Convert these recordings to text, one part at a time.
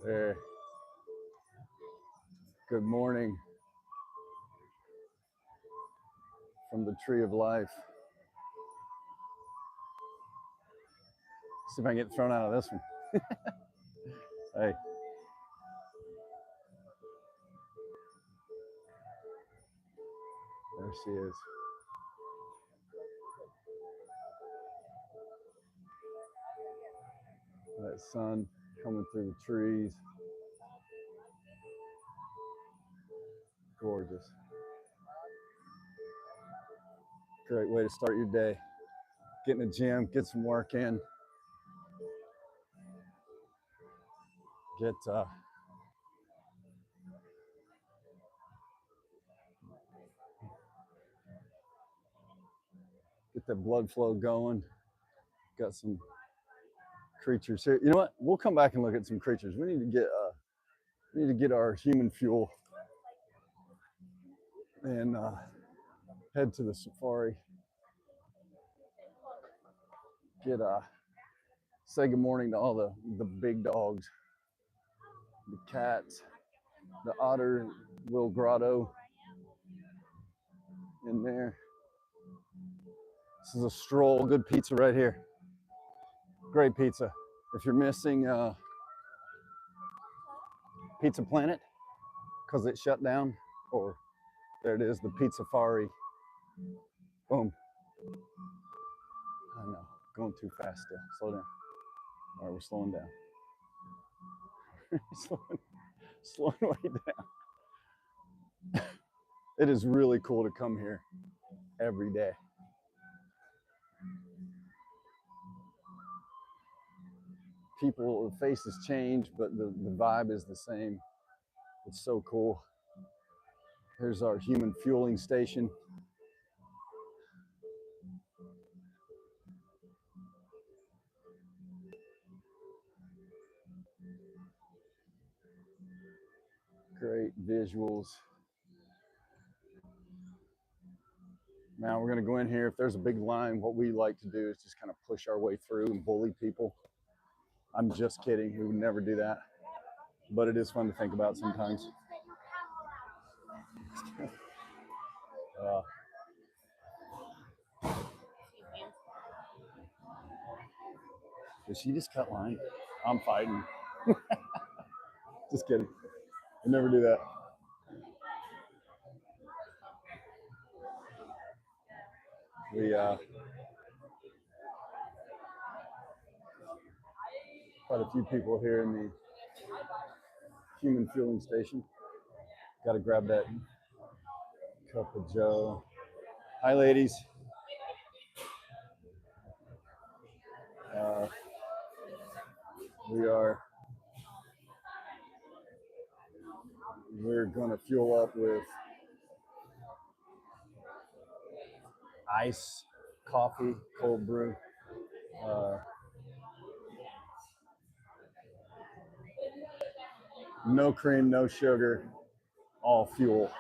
There. Good morning from the tree of life. See if I can get thrown out of this one. Hey, there she is. That sun coming through the trees. Gorgeous. Great way to start your day. Get in the gym, get some work in. Get get the blood flow going. Got some creatures here. You know what? We'll come back and look at some creatures. We need to get our human fuel and head to the safari. Get say good morning to all the big dogs, the cats, the otter, little grotto in there. This is a stroll. Good pizza right here. Great pizza. If you're missing Pizza Planet because it shut down, or there it is, the Pizzafari. Boom. I know, going too fast still. Slow down. All right, we're slowing down. slowing way down. It is really cool to come here every day. People, the faces change, but the vibe is the same. It's so cool. Here's our human fueling station. Great visuals. Now we're going to go in here. If there's a big line, what we like to do is just kind of push our way through and bully people. I'm just kidding. We would never do that. But it is fun to think about sometimes. Did she just cut line? I'm fighting. Just kidding. I never do that. We quite a few people here in the human fueling station. Got to grab that cup of Joe. Hi, ladies. We're gonna fuel up with ice, coffee, cold brew. No cream, no sugar, all fuel.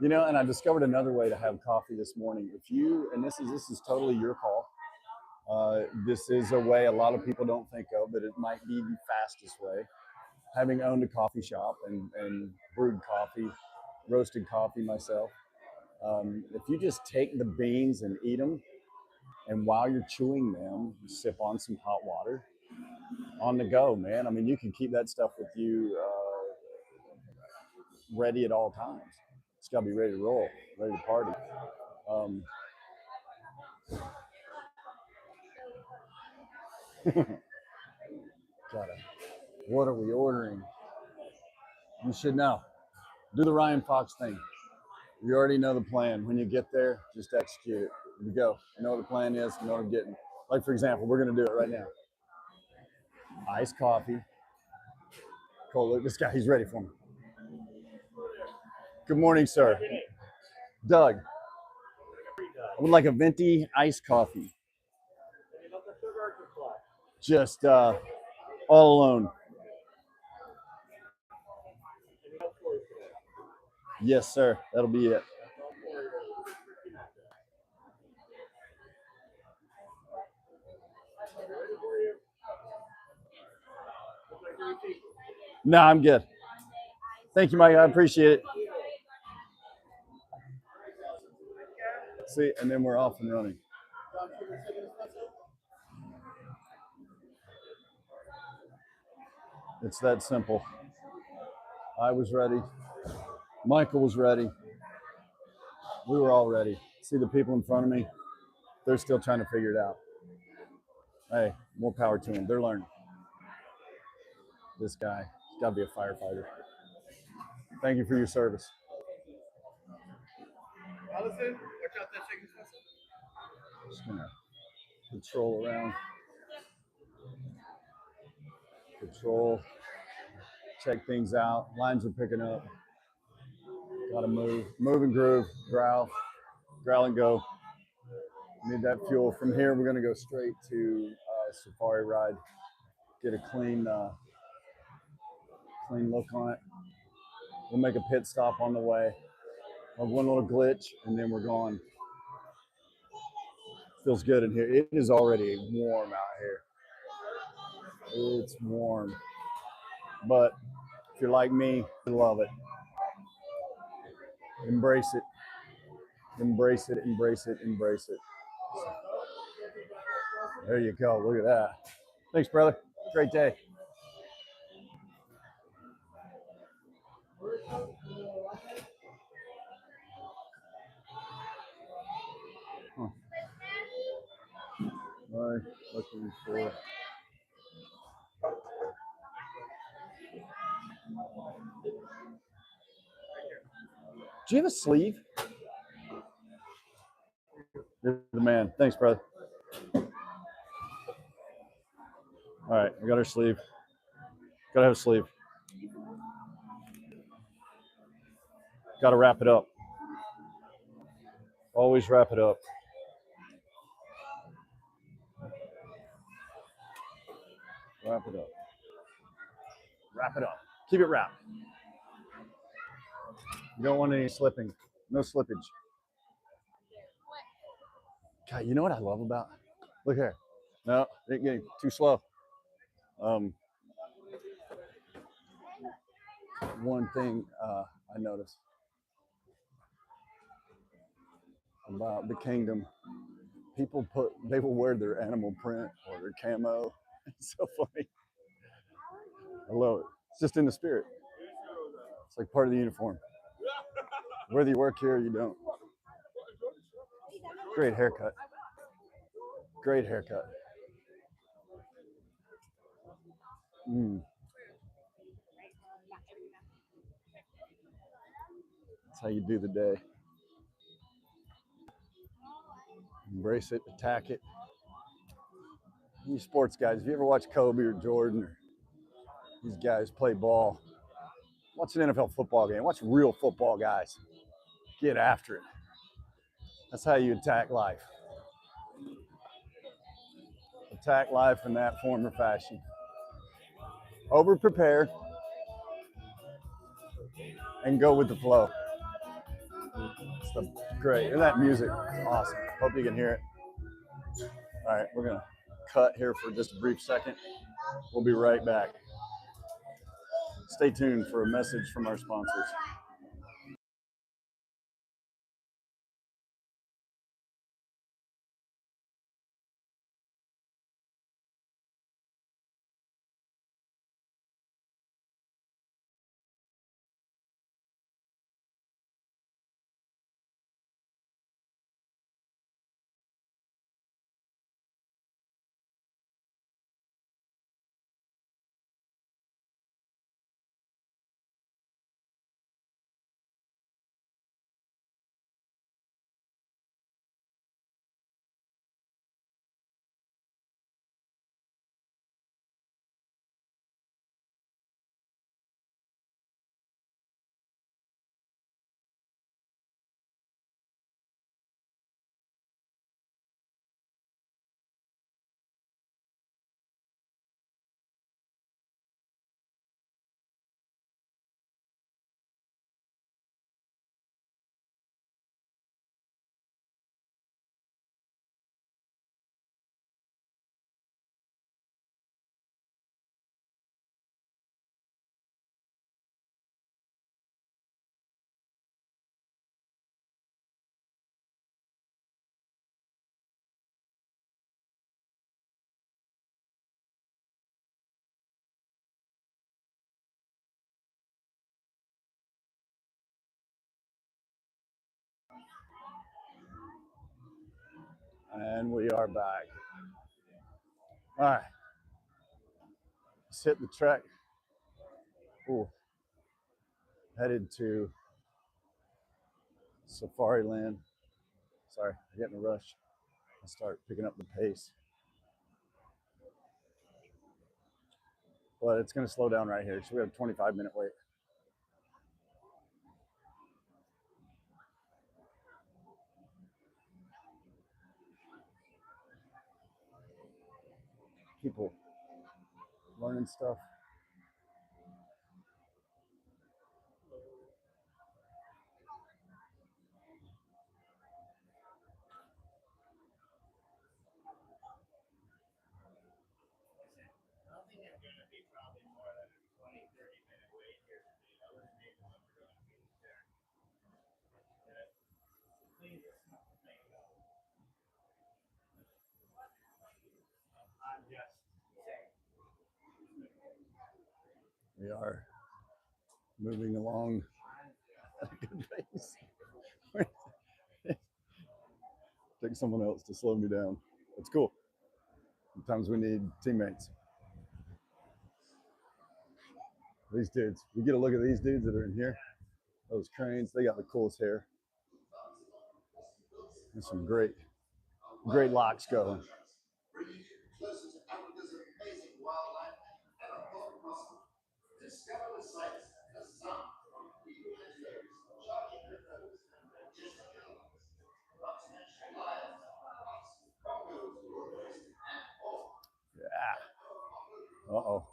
You know, and I discovered another way to have coffee this morning. If you, and this is totally your call. This is a way a lot of people don't think of, but it might be the fastest way. Having owned a coffee shop and brewed coffee, roasted coffee myself, if you just take the beans and eat them, and while you're chewing them, you sip on some hot water on the go, man. I mean, you can keep that stuff with you ready at all times. It's got to be ready to roll, ready to party. What are we ordering? You should know. Do the Ryan Fox thing. You already know the plan. When you get there, just execute it. Here we go. You know what the plan is. You know what I'm getting. Like, for example, we're going to do it right now. Iced coffee. Cold. Look, this guy, he's ready for me. Good morning, sir. Doug. I would like a venti iced coffee. Just all alone. Yes, sir. That'll be it. No, I'm good. Thank you, Mike. I appreciate it. See, and then we're off and running. It's that simple. I was ready. Michael was ready. We were all ready. See the people in front of me? They're still trying to figure it out. Hey, more power to them. They're learning. This guy, he's got to be a firefighter. Thank you for your service. Just gonna patrol around, patrol, check things out. Lines are picking up. Gotta move and groove, growl and go. Need that fuel. From here, we're gonna go straight to safari ride. Get a clean look on it. We'll make a pit stop on the way. We'll have one little glitch, and then we're going. Feels good in here. It is already warm out here. It's warm, but if you're like me, you love it. Embrace it. Embrace it. Embrace it. Embrace it. There you go. Look at that. Thanks, brother. Great day. Huh. All right. Looking for. Do you have a sleeve? You're the man. Thanks, brother. All right, I got her sleeve. Gotta have a sleeve. Gotta wrap it up. Always wrap it up. Wrap it up. Wrap it up. Keep it wrapped. You don't want any slipping. No slippage. God, you know what I love about? Look here. No, they're getting too slow. Um, one thing I noticed about the kingdom, they will wear their animal print or their camo. It's so funny. I love it. It's just in the spirit. It's like part of the uniform. Whether you work here or you don't. Great haircut. Great haircut. Mm. That's how you do the day. Embrace it, attack it. You sports guys, if you ever watch Kobe or Jordan or these guys play ball, watch an NFL football game. Watch real football guys. Get after it. That's how you attack life. Attack life in that form or fashion. Over prepare and go with the flow. It's great. And that music is awesome. Hope you can hear it. All right, we're going to cut here for just a brief second. We'll be right back. Stay tuned for a message from our sponsors. And we are back. All right. Just hit the track. Ooh. Headed to Safari Land. Sorry, I get in a rush. I start picking up the pace. But it's going to slow down right here. So we have a 25-minute wait. People learning stuff. We are moving along at a good pace. Take someone else to slow me down. It's cool. Sometimes we need teammates. These dudes, we get a look at these dudes that are in here. Those cranes, they got the coolest hair. There's some great locks going. Yeah. Uh-oh.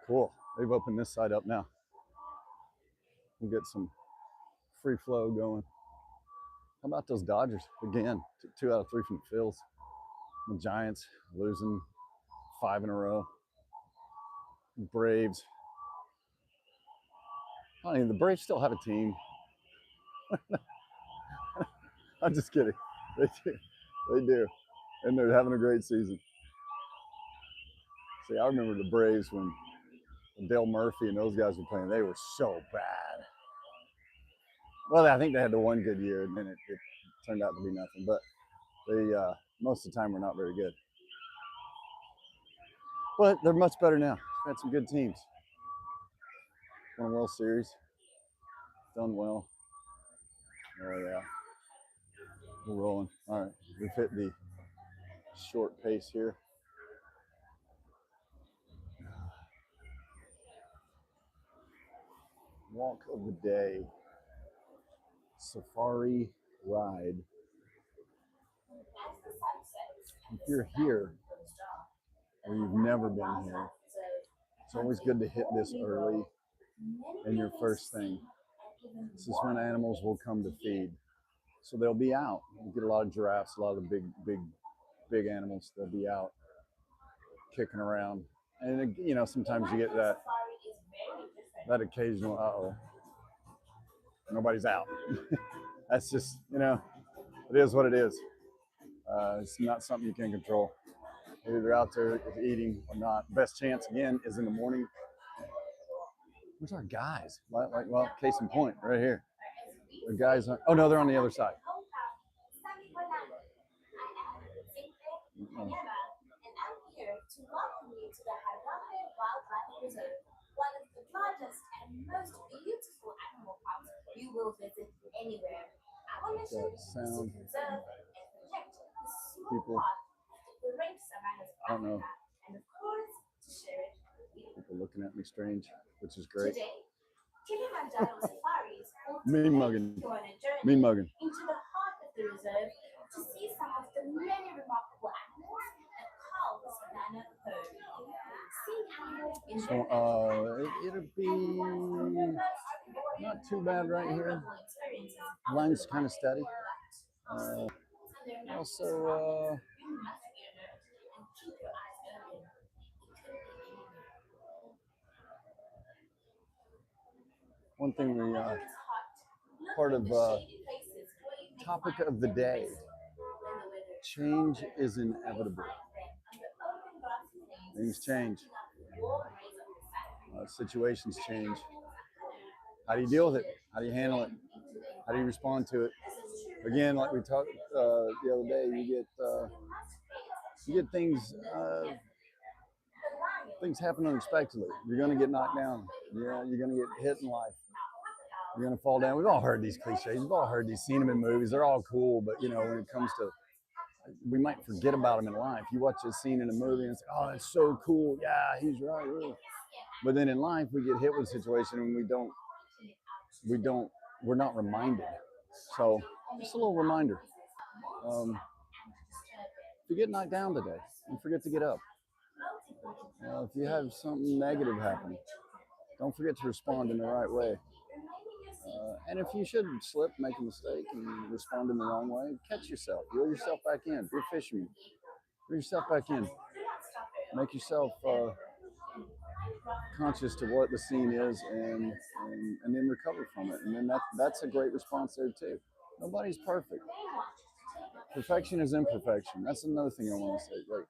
Cool. They've opened this side up now. We'll get some free flow going. How about those Dodgers? Again, 2 out of 3 from the fields. The Giants losing 5 in a row. Braves. I mean, the Braves still have a team. I'm just kidding. They do. They do. And they're having a great season. See, I remember the Braves when Dale Murphy and those guys were playing. They were so bad. Well, I think they had the one good year, and then it turned out to be nothing. But they, most of the time, were not very good. But they're much better now. Had some good teams. Won a World Series. Done well. Oh, yeah. We're rolling. All right. We've hit the short pace here. Walk of the day. Safari ride. If you're here or you've never been here, it's always good to hit this early in your first thing. This is when animals will come to feed. So they'll be out. You get a lot of giraffes, a lot of the big animals. They'll be out kicking around. And you know, sometimes you get that occasional, uh-oh, nobody's out. That's just, you know, it is what it is. It's not something you can control. Maybe they're out there eating or not. Best chance, again, is in the morning. Where's our guys? Like, well, case in point, right here. The guys are, oh no, they're on the other side. Oh. To welcome you to the Harambe Wildlife Reserve, one of the largest and most beautiful animal parks you will visit anywhere. Our mission is to preserve and protect the small part of the great savannas of Africa, and of course, to share it with you. People looking at me strange, which is great. Today, Kilimanjaro Safaris will take you on a journey into the heart of the reserve to see some of the many remarkable animals that call the savannah home. So it'll be not too bad right here. Line's kind of steady. Also, one thing we part of topic of the day. Change is inevitable. Things change. Situations change. How do you deal with it? How do you handle it? How do you respond to it? Again, like we talked the other day, you get things happen unexpectedly. You're gonna get knocked down. Yeah, you're gonna get hit in life. You're gonna fall down. We've all heard these cliches. We've all heard these, seen them in movies. They're all cool, but when it comes to, we might forget about them in life. You watch a scene in a movie and say, "Oh, that's so cool. Yeah, he's right." Really. But then in life, we get hit with a situation and we don't, we're not reminded. So just a little reminder. Um, if you get knocked down today, don't forget to get up. If you have something negative happen, don't forget to respond in the right way. And if you should slip, make a mistake, and respond in the wrong way, catch yourself, reel yourself back in. Be a fisherman. Reel yourself back in. Make yourself conscious to what the scene is, and then recover from it. And then that's a great response there too. Nobody's perfect. Perfection is imperfection. That's another thing I want to say. Like,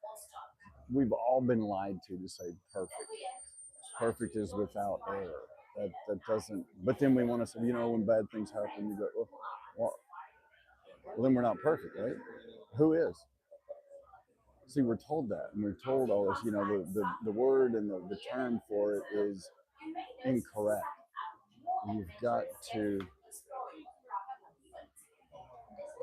we've all been lied to say perfect. Perfect is without error. That doesn't. But then we want to say, when bad things happen, you go, well, then we're not perfect, right? Who is? See, we're told that, and we're told all this. The word and the term for it is incorrect. You've got to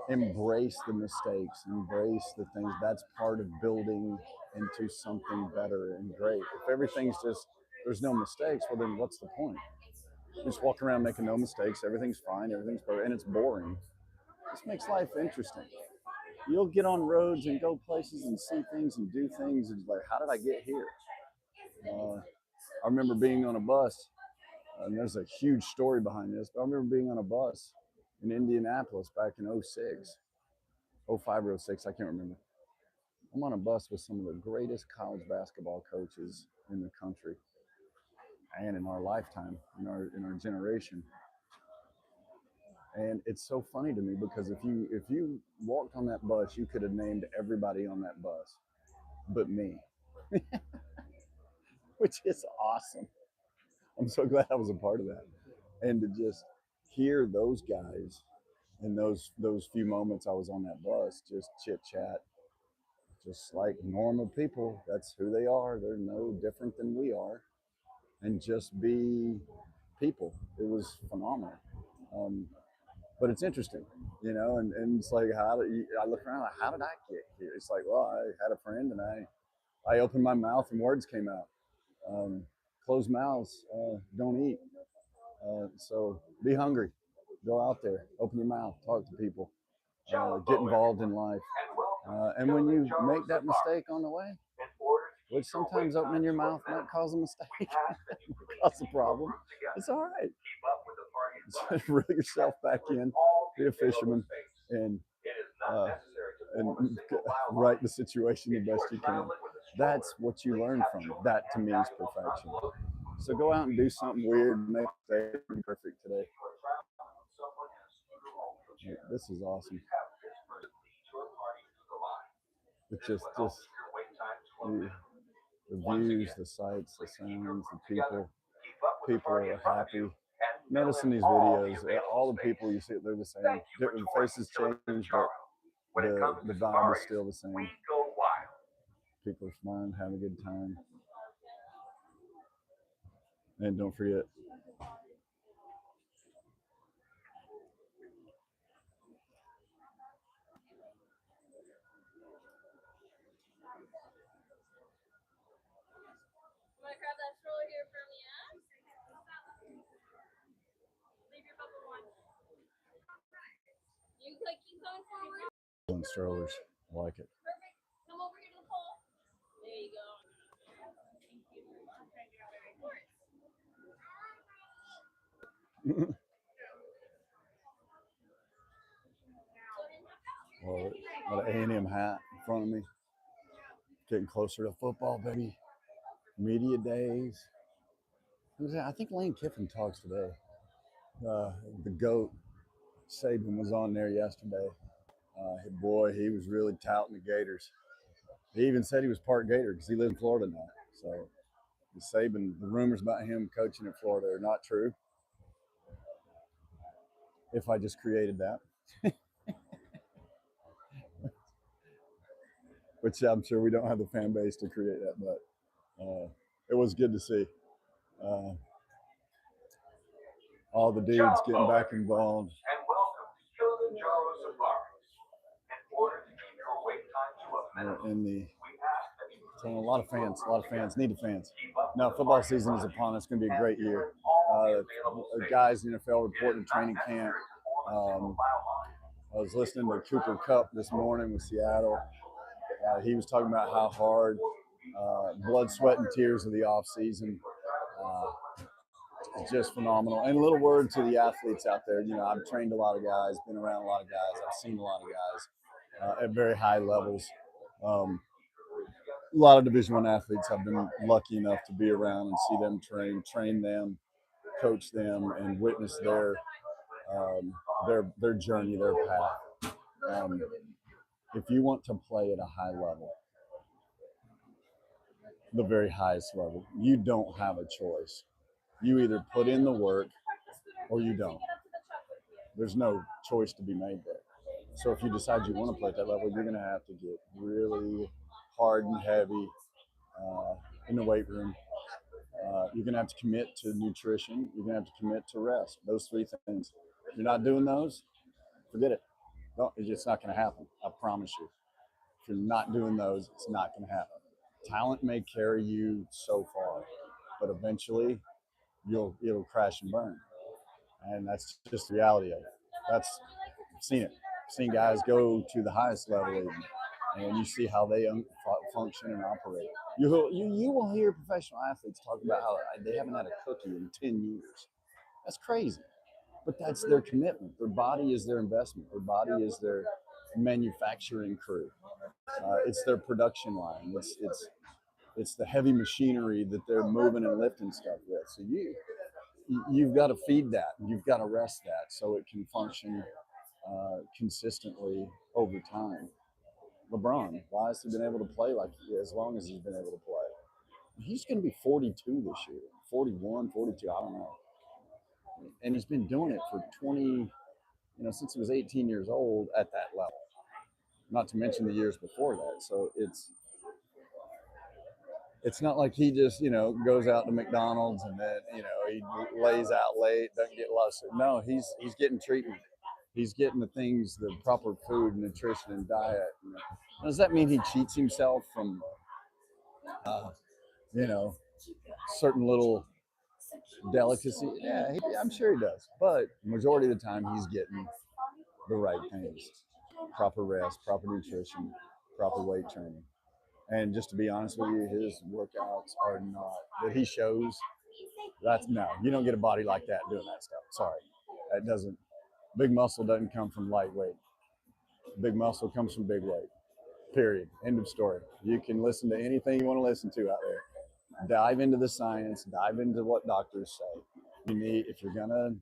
embrace the mistakes, embrace the things. That's part of building into something better and great. If everything's just, there's no mistakes, well, then what's the point? You just walk around making no mistakes, everything's fine, everything's perfect, and it's boring. This makes life interesting. You'll get on roads and go places and see things and do things, and like, how did I get here? I remember being on a bus, and there's a huge story behind this, but I remember being on a bus in Indianapolis back in 06, 05 or 06, I can't remember. I'm on a bus with some of the greatest college basketball coaches in the country and in our lifetime, in our generation. And it's so funny to me because if you walked on that bus, you could have named everybody on that bus but me, which is awesome. I'm so glad I was a part of that. And to just hear those guys in those few moments I was on that bus, just chit chat, just like normal people. That's who they are. They're no different than we are. And just be people. It was phenomenal. Um, but it's interesting, and it's like, I look around, like, how did I get here? It's like, well, I had a friend and I opened my mouth and words came out. Closed mouths don't eat. So be hungry. Go out there, open your mouth, talk to people, get involved in life. And when you make that mistake on the way, which sometimes opening your mouth might cause a mistake, cause a problem, it's all right. Just reel yourself back in, be a fisherman, and right the situation the best you can. That's what you learn from. That to me is perfection. So go out and do something weird, make it perfect today. This is awesome. It's just the views, the sights, the sounds, the people. People are happy. Notice in these videos, all the people you see, they're the same. Different faces change, but the vibe is still the same. People are smiling, having a good time. And don't forget, on strollers. I like it. Well, got an A&M hat in front of me. Getting closer to football, baby. Media days. I think Lane Kiffin talks today. The GOAT, Saban, was on there yesterday. Boy, he was really touting the Gators. He even said he was part Gator because he lives in Florida now. So Saban, the rumors about him coaching in Florida are not true. If I just created that. which I'm sure we don't have the fan base to create that, but it was good to see uh, all the dudes getting back involved. In the so a lot of fans needed fans. Now football season is upon us. It's going to be a great year. Guys, the NFL reporting training camp. I was listening to Cooper Kupp this morning with Seattle. He was talking about how hard blood, sweat, and tears of the off season. Just phenomenal. And a little word to the athletes out there. You know, I've trained a lot of guys, been around a lot of guys. I've seen a lot of guys at very high levels. A lot of Division I athletes I've been lucky enough to be around and see them train them, coach them, and witness their journey, their path. If you want to play at a high level, the very highest level, you don't have a choice. You either put in the work or you don't. There's no choice to be made there. So if you decide you want to play at that level, you're going to have to get really hard and heavy in the weight room. You're going to have to commit to nutrition. You're going to have to commit to rest. Those three things. If you're not doing those, forget it. No, it's just not going to happen. I promise you. If you're not doing those, it's not going to happen. Talent may carry you so far, but eventually it'll crash and burn. And that's just the reality of it. I've seen it. I've seen guys go to the highest level even, and you see how they function and operate. You will hear professional athletes talk about how they haven't had a cookie in 10 years. That's crazy. But that's their commitment. Their body is their investment. Their body is their manufacturing crew. It's their production line. It's the heavy machinery that they're moving and lifting stuff with. So you've got to feed that. You've got to rest that so it can function consistently over time. LeBron, why has he been able to play like as long as he's been able to play? He's going to be 42 this year, 41, 42, I don't know. And he's been doing it for 20, since he was 18 years old at that level. Not to mention the years before that. So it's not like he just, goes out to McDonald's and then, he lays out late, doesn't get lost. No, he's getting treatment. He's getting the things, the proper food, nutrition, and diet. Does that mean he cheats himself from, certain little delicacy? Yeah, I'm sure he does. But majority of the time, he's getting the right things: proper rest, proper nutrition, proper weight training. And just to be honest with you, his workouts are not that he shows. That's no, you don't get a body like that doing that stuff. Sorry, that doesn't. Big muscle doesn't come from lightweight. Big muscle comes from big weight. Period. End of story. You can listen to anything you want to listen to out there. Dive into the science. Dive into what doctors say. You need if you're gonna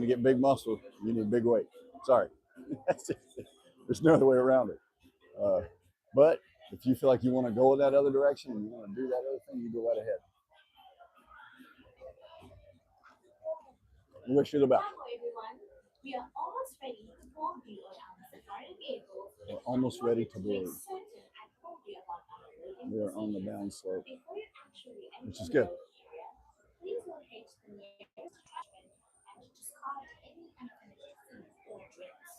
get big muscle, you need big weight. Sorry, that's it. There's no other way around it. But if you feel like you want to go in that other direction and you want to do that other thing, you go right ahead. Wish you the best. We are almost ready to board you on our safari vehicle. We're almost ready to board. We are on the downslope, which is good. Please locate the nearest trash bin and discard any unfinished foods or drinks.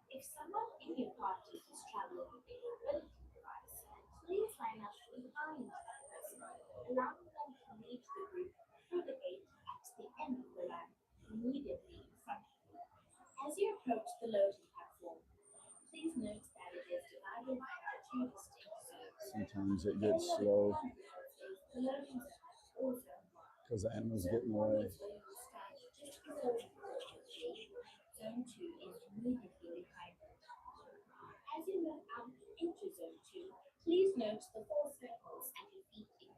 If someone in your party is traveling with a mobility device, please line up behind that person, allowing them to lead the group through the gate at the end of the ramp immediately in front of you. As you approach the loading platform, please note that it is divided into two distinct zones. Sometimes it gets slow because the animals get in the way. Zone 2 is immediately behind them. As you move out into Zone 2, please note the 4 circles at your feet in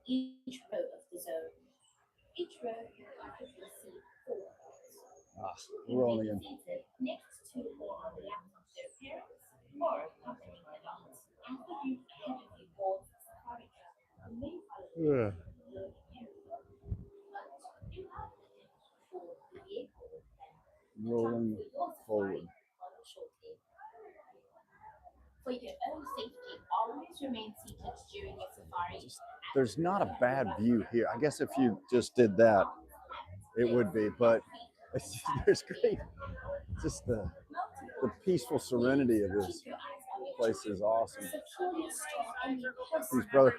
each row of the zone. Each row you comfortably see 4 adults. We're rolling again. Next to or on the lap of their parents or accompanying adults. As the group ahead of you boards the safari truck, you may follow the loading area. But do not for the vehicle rolling forward. For your own safety, Just, there's not a bad view here. I guess if you just did that, it would be, but there's great. Just the peaceful serenity of this place is awesome. Peace, brother.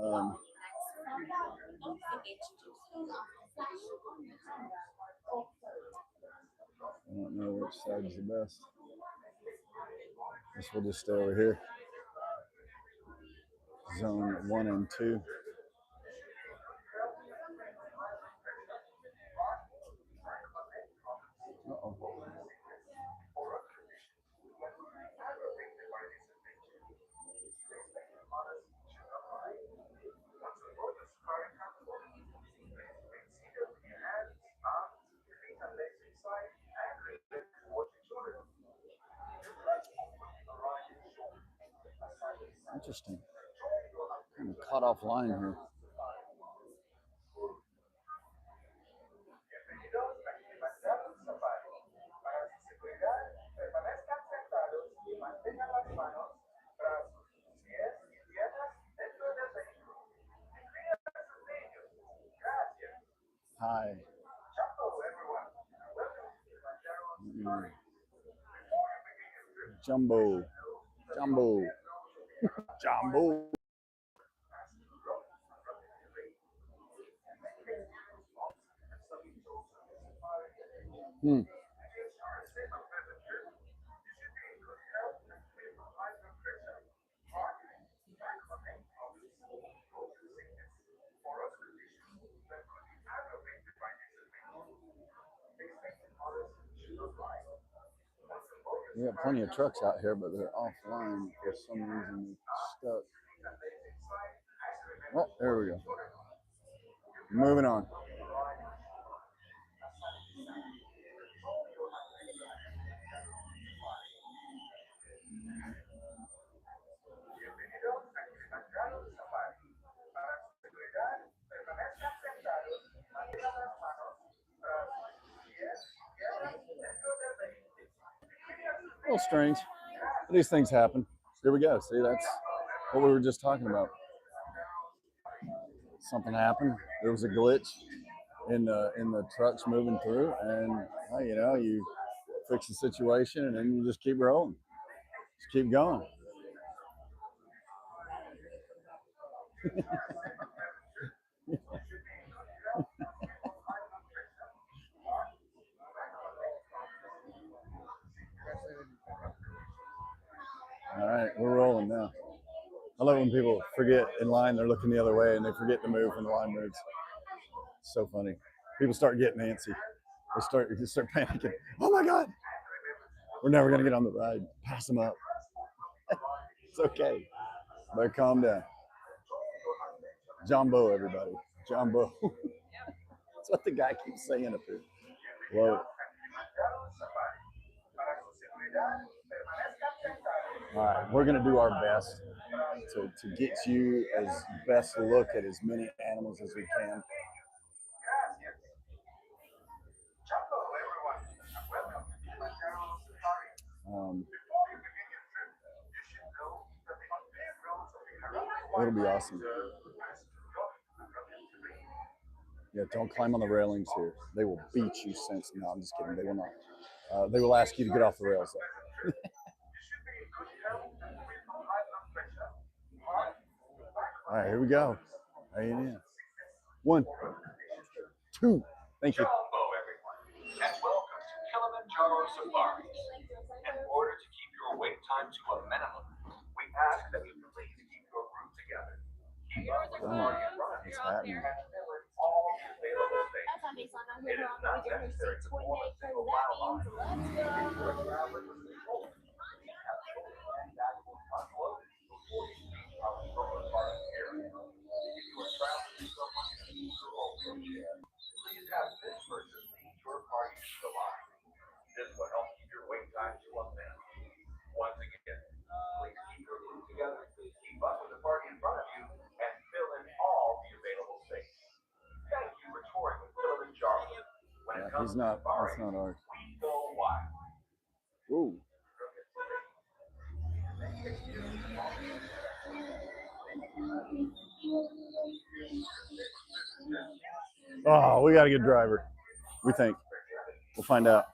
Um, I don't know which side is the best. Guess we'll just stay over here. Zone 1 and 2. Uh-oh. Interesting. Kind of caught off line here. Hi. Mm. Jumbo. Jumbo. Jumbo. Hmm. We have plenty of trucks out here, but they're offline for some reason. They're stuck. Oh, there we go. Moving on. A little strange. These things happen. Here we go. See, that's what we were just talking about. Something happened. There was a glitch in the trucks moving through, and you fix the situation, and then you just keep rolling, just keep going. All right, we're rolling now. I love when people forget in line, they're looking the other way, and they forget to move when the line moves. It's so funny. People start getting antsy. They start panicking. Oh my God, we're never gonna get on the ride. Pass them up. It's okay. But calm down. Jumbo, everybody. Jumbo. That's what the guy keeps saying up here. Whoa. All right, we're gonna do our best to get you as best look at as many animals as we can. Um, it'll be awesome. Yeah, don't climb on the railings here. They will beat you. Since no, I'm just kidding. They will not. They will ask you to get off the rails. Though. All right, here we go. Right in. 1, 2. Thank you. Hello, everyone, and welcome to Kilimanjaro Safaris. In order to keep your wait time to a minimum, we ask that you please keep your group together. Keep up with the party in front of you and fill in all the available space. It is not necessary to form a single file line. If you are traveling with control, please have children and valuables unloaded before you leave our stroller parking area. If you are traveling with someone in a scooter or wheelchair, please have this person lead your party to the line. This will help keep your wait time to a minimum. Once again, please keep your group together, keep up with the party in front of you, and fill in all the available space. Thank you for touring with Kilimanjaro. When it comes to safari, we go wild. Ooh. Oh, we got a good driver. We think. We'll find out.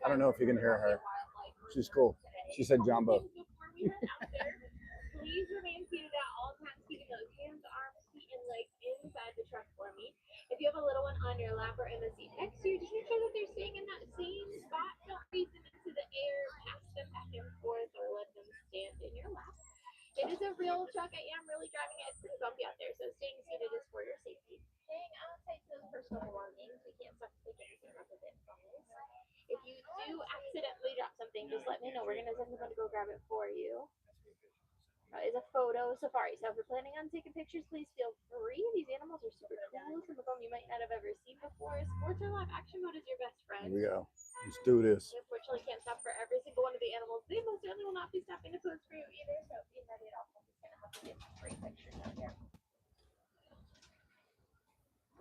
I don't know if you can hear her. She's cool. She said Jumbo. Please remain seated at all times, keeping those hands, arms, feet, and legs inside the truck for me. If you have a little one on your lap or in the seat next to you, just make sure that they're staying in that same spot. Don't raise them into the air, pass them back and forth, or let them stand in your lap. It is a real truck. I am really driving it. It's pretty bumpy out there, so staying seated is for your safety. Staying outside to those personal belongings. We can't stop to take anything up with it. If you do accidentally drop something, just let me know. We're going to send someone to go grab it for you. Is a photo safari. So if you're planning on taking pictures, please feel free. These animals are super cool. Some of them you might not have ever seen before. Sports or live action mode is your best friend. Here we go. Let's do this. Unfortunately, can't stop for every single one of the animals. They most certainly will not be stopping to pose for you either. So be ready at all. I'm just going to have to get some great pictures out here.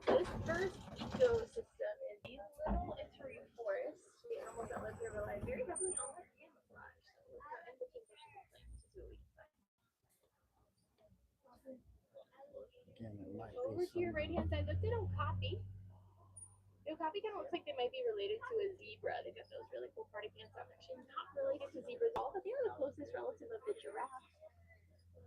This first ecosystem is the little Ituri forest. The animals that live here rely very heavily on their camouflage. So we'll go and looking for some plants to see what we can find. Again, it might over to your right hand side, let's say Okapi. Okapi kind of looks like they might be related to a zebra. They've got those really cool party pants. I'm actually not related to zebras at all, but they are the closest relative of the giraffe.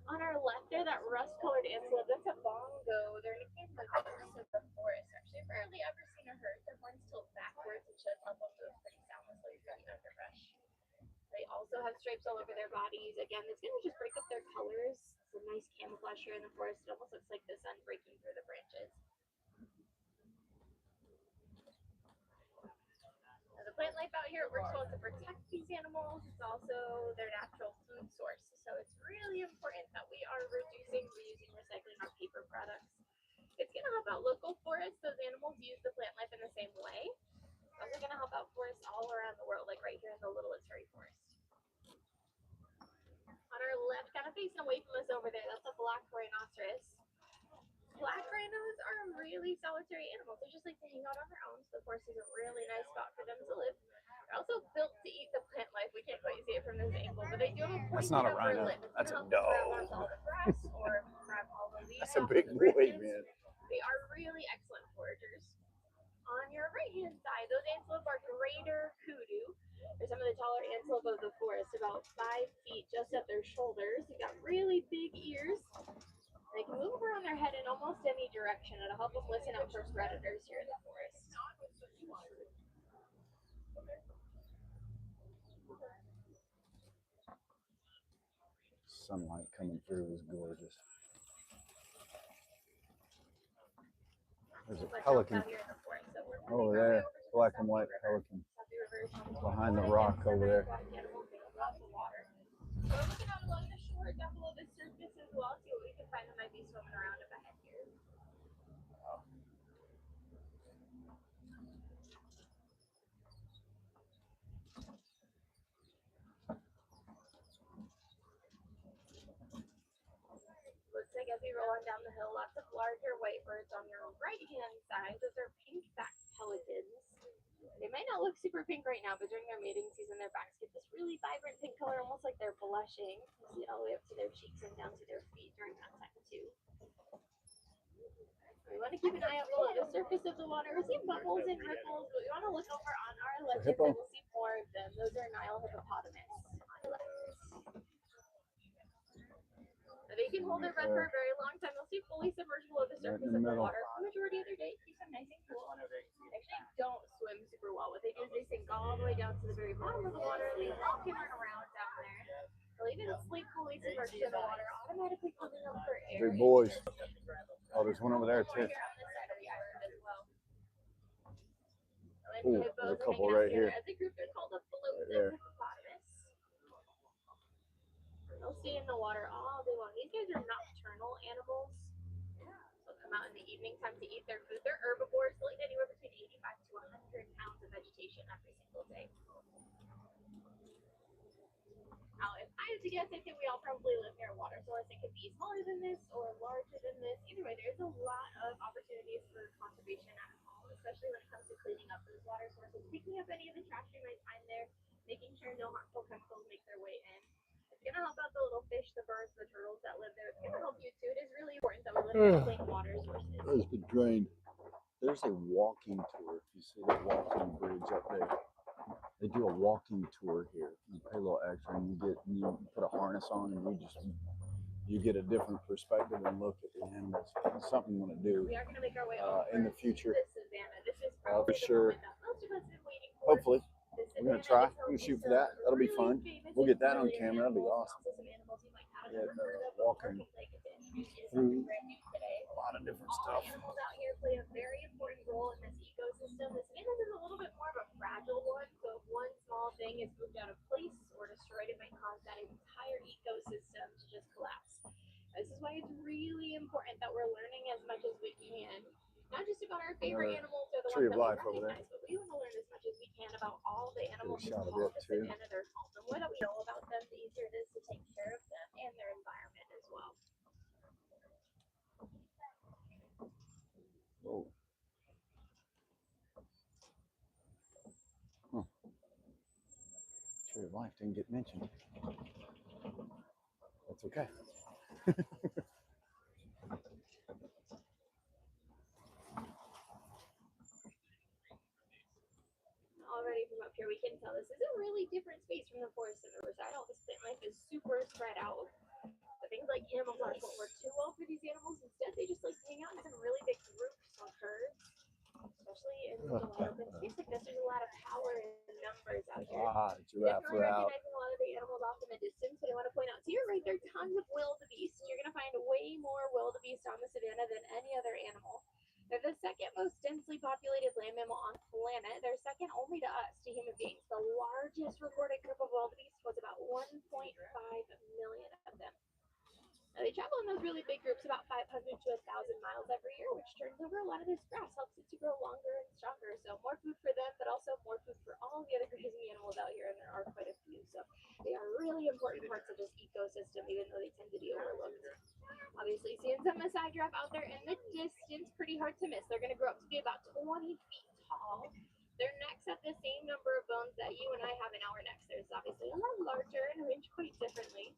On our left there, that rust-colored antelope, that's a bongo. They're nicknamed the ghosts of the forest. Actually, I've rarely ever seen a herd. Their horns tilt backwards, which should help them move pretty soundlessly through the underbrush. They also have stripes all over their bodies. Again, it's going to just break up their colors. It's a nice camouflage here in the forest. It almost looks like the sun breaking through the branches. Now, the plant life out here works well to protect these animals. It's also their natural food source. So it's really important that we are reducing, reusing, recycling our paper products. It's going to help out local forests. Those animals use the plant life in the same way. It's also going to help out forests all around the world, like right here in the Little Ituri Forest. On our left, kind of facing away from us over there, that's a black rhinoceros. Black rhinos are really solitary animals. They just like to hang out on their own, so the forest is a really nice spot for them to live. They're also built to eat the plant life. We can't quite see it from this angle, but they do have a pointed upper lip. That's a dog. That's a big boy, man. They are really excellent foragers. On your right-hand side, those antelope are greater kudu. They're some of the taller antelope of the forest, about 5 feet just at their shoulders. They've got really big ears. They can move around their head in almost any direction. It'll help them listen out for predators here in the forest. Sunlight coming through is gorgeous. There's a pelican over there, black and white pelican behind the rock over there. So we're looking out along the shore, down below the surface as well, see what we can find that might be swimming around up ahead here. Looks like as we roll on down the hill, lots of larger white birds on your right-hand side. Those are pink-backed pelicans. They might not look super pink right now, but during their mating season, their backs get this really vibrant pink color, almost like they're blushing. You see it all the way up to their cheeks and down to their feet during that time too. We want to keep an eye out below the surface of the water. We see bubbles and ripples, but we want to look over on our left and we'll see more of them. Those are Nile hippopotamus on the left. They can hold their breath for a very long time. They'll stay fully submerged below the surface of the water for the majority of their day. Keep them nice and cool. They actually don't swim super well. What they do is they sink all the way down to the very bottom of the water. They walk and run around down there. believe it's sleep fully submerged in the water, automatically coming up for air. Big boys. Oh, there's one over there too. Oh, there's a couple right here. As a group, they're called a float hippopotamus. They'll stay in the water all day long. These guys are nocturnal animals. They'll come out in the evening time to eat their food. They're herbivores. They'll eat anywhere between 85 to 100 pounds of vegetation every single day. Now, if I had to guess, I think we all probably live near a water source. It could be smaller than this or larger than this. Either way, there's a lot of opportunities for conservation at home, especially when it comes to cleaning up those water sources, picking up any of the trash you might find there, making sure no harmful chemicals make their way in. It's going to help out the little fish, the birds, the turtles that live there. It's going to help you too. It is really important that we live in clean water sources. There's the drain. There's a walking tour. If you see the walking bridge up there, they do a walking tour here. You pay a little extra, and you put a harness on, and you get a different perspective and look at the animals. It's something I'm going to do We are going to make our way in the future. This is probably for sure. most of us have been waiting for. Hopefully. We're going to try. We're going to shoot for that. That'll be fun. We'll get that on camera. That'll be awesome. Yeah, walking through a lot of different stuff. Animals out here play a very important role in this ecosystem. This animal is a little bit more of a fragile one, so if one small thing is moved out of place or destroyed, it might cause that entire ecosystem to just collapse. This is why it's really important that we're learning as much as we can, not just about our favorite animals or the Tree ones of that life we over there. recognize, but we want to learn as much as we can about all the animals Get a shot who of call it, the too. savannah their home. The more that we know about them, the easier it is to take care of them and their environment as well. Whoa. Huh. Tree of life didn't get mentioned. That's okay. Already from up here, we can tell this is a really different space from the forest and riverside. All this plant life is super spread out. But things like animal marsh won't work too well for these animals. Instead, they just like to hang out in some really big groups or herds, especially in the wide open space like this. There's a lot of power in numbers out here. Giraffe Definitely are out. recognizing a lot of the animals off in the distance, but I want to point out to your right there are tons of wildebeest. You're going to find way more wildebeest on the savannah than any other animal. They're the second most densely populated land mammal on the planet. They're second only to us, to human beings. The largest recorded group of wildebeest was about 1.5 million of them. Now, they travel in those really big groups about 500 to 1,000 miles every year, which turns over a lot of this grass, helps it to grow longer and stronger. So more food for them, but also more food for all the other grazing animals out here, and there are quite a few. So they are really important parts of this ecosystem, even though they tend to be overlooked. Obviously, seeing some Maasai giraffe out there in the distance, pretty hard to miss. They're going to grow up to be about 20 feet tall. Their necks have the same number of bones that you and I have in our necks. There's obviously a lot larger and arranged quite differently.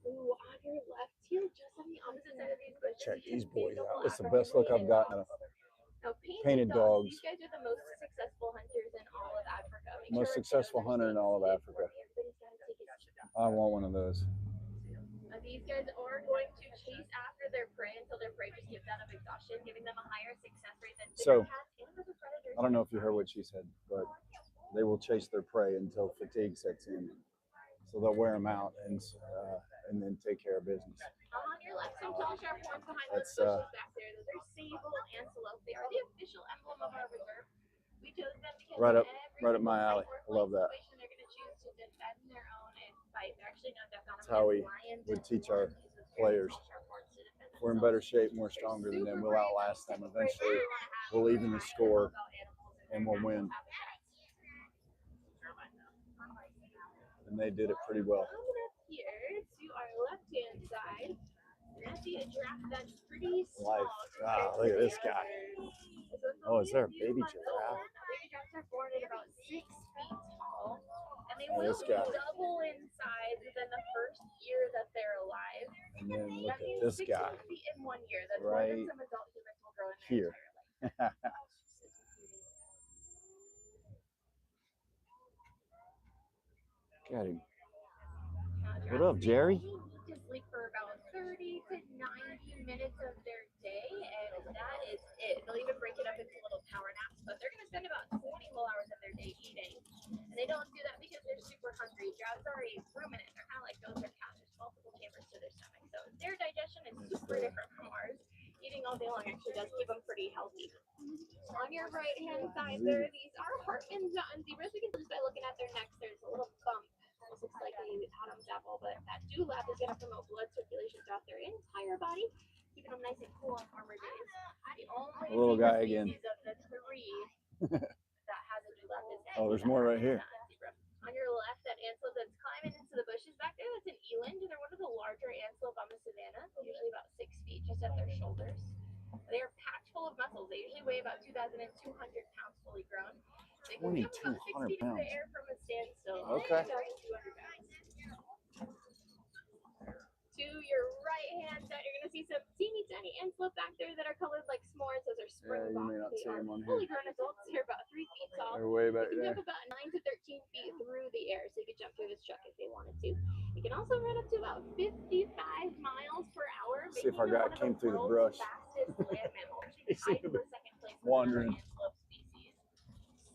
Ooh, on your left heel, just on the opposite side of these bushes. Check these boys out. It's the best look I've gotten of now, painted dogs. These guys are the most successful hunters in all of Africa. Most successful hunter in all of Africa. I want one of those. These guys are going to chase after their prey until their prey just gives out of exhaustion, giving them a higher success rate than bigger cats and other predators. I don't know if you heard what she said, but they will chase their prey until fatigue sets in. So they'll wear them out and then take care of business. On your left, some tall, sharp horns behind those bushes back there. Those are sable antelope. They are the official emblem of our reserve. We chose them because right up my alley. I love that. They're going to choose to defend their own and fight. They're actually not defend. That's how we would teach our players. If we're in better shape, more stronger than them, we'll outlast them. Eventually, we'll even the score and we'll win. And they did it pretty well. Coming up here to our left-hand side, we're going to see a giraffe that's pretty small. Look at this guy. Oh, is there a baby giraffe? Baby giraffes are born at about 6 feet tall, and they will double in size within the first year that they're alive. And then look at this guy. 6 feet in 1 year. That's right more than some adult humans will grow in their here. entire life. Got him. What up, Jerry? They need to sleep for about 30 to 90 minutes of their day, and that is it. They'll even break it up into little power naps, but they're going to spend about 20 whole hours of their day eating. And they don't do that because they're side there, these are Hartman's mountain zebras. We can tell just by looking at their necks, there's a little bump. Almost looks like a Adam's apple, but that dewlap is going to promote blood circulation throughout their entire body, keeping them nice and cool on warmer days. The only little guy again. species of the three that has a dewlap is there's more right here. On your left, that antelope that's climbing into the bushes back there, that's an eland. They're one of the larger antelope on the savanna, usually about 6 feet, just at their shoulders. They are packed full of muscles. They usually weigh about 2,200 pounds fully grown. They can jump about 6 feet into the air from a standstill. Okay. 2,200 pounds. To your right hand side, you're going to see some teeny tiny antelope back there that are colored like s'mores. Those are spring you may not see them on fully here. grown adults. They're about 3 feet tall. They're way back They can there. jump about 9 to 13 feet through the air, so you could jump through this truck if they wanted to. You can also run up to about 55 miles per hour. See if our guy came through the brush. Fastest land mammal. He's Tied for second place wandering. Antelope species.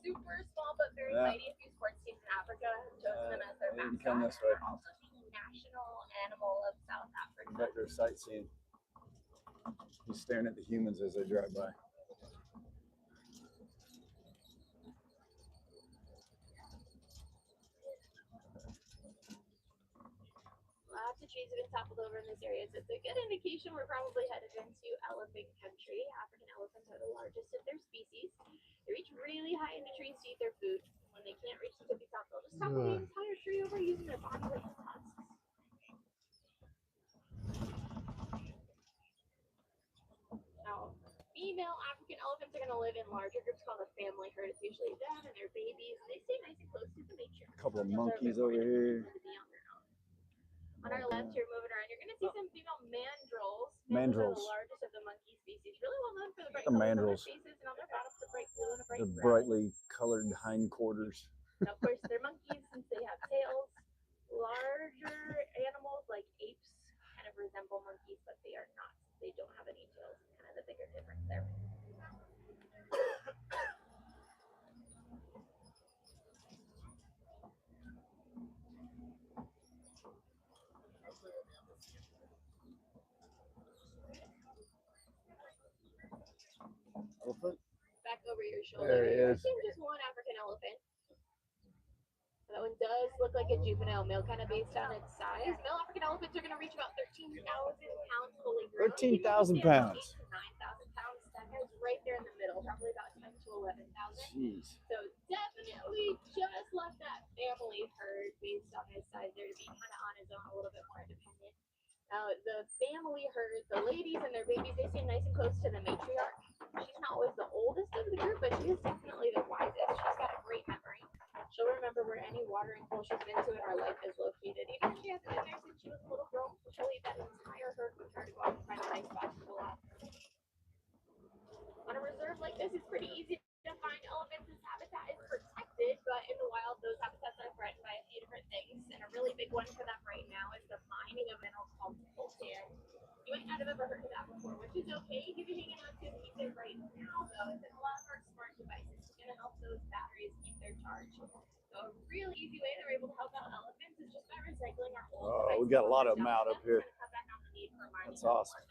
Super small but very mighty. A few sports teams in Africa have chosen them as their mascot. Come this way. Also the national animal of South Africa. Back there sightseeing. He's staring at the humans as they drive by. Lots of trees have been toppled over in this area, so it's a good indication we're probably headed into elephant country. African elephants are the largest of their species. They reach really high into trees to eat their food. When they can't reach the tippy top, they'll just topple the entire tree over using their body weight as tusks. Now, female African elephants are going to live in larger groups called a family herd. It's usually them and their babies. They stay nice and close to the matriarch. A couple of monkeys over here. On our left here, moving around, you're going to see some female mandrills. Mandrills. Are the largest of the monkey species. Really well known for the bright The colors mandrills. on their faces and on their bottoms, the bright blue and a bright The red. brightly colored hindquarters. Now, of course, they're monkeys since they have tails. Larger animals like apes kind of resemble monkeys, but they are not. They don't have any tails. Kind of the bigger difference there. Elephant? Back over your shoulder. There he is. Just one African elephant. That one does look like a juvenile male, kind of based on its size. Male African elephants are going to reach about 13,000 pounds fully grown. 13,000 pounds. 9,000 pounds. That guy's right there in the middle, probably about 10 to 11,000. Jeez. So definitely just left that family herd based on his size there to be kind of on his own, a little bit more independent. Now, the family herd, the ladies and their babies, they stay nice and close to the matriarch. She's not always the oldest of the group, but she is definitely the wisest. She's got a great memory. She'll remember where any watering hole she's been to in her life is located. Even if she hasn't been there since she was a little girl, she'll leave that entire herd with her to go out and find a nice spot to pull out. On a reserve like this, it's pretty easy to find elephants. This habitat is protected, but in the wild, those habitats are threatened by a few different things. And a really big one for them right now is the mining of minerals called coltan. You might not have ever heard of that before, which is okay. You can be hanging on to a piece of right now, though. It's in a lot of our smart devices. It's going to help those batteries keep their charge. So a really easy way that we're able to help out elephants is just by recycling our old devices. We got a lot of them out up here. That's awesome.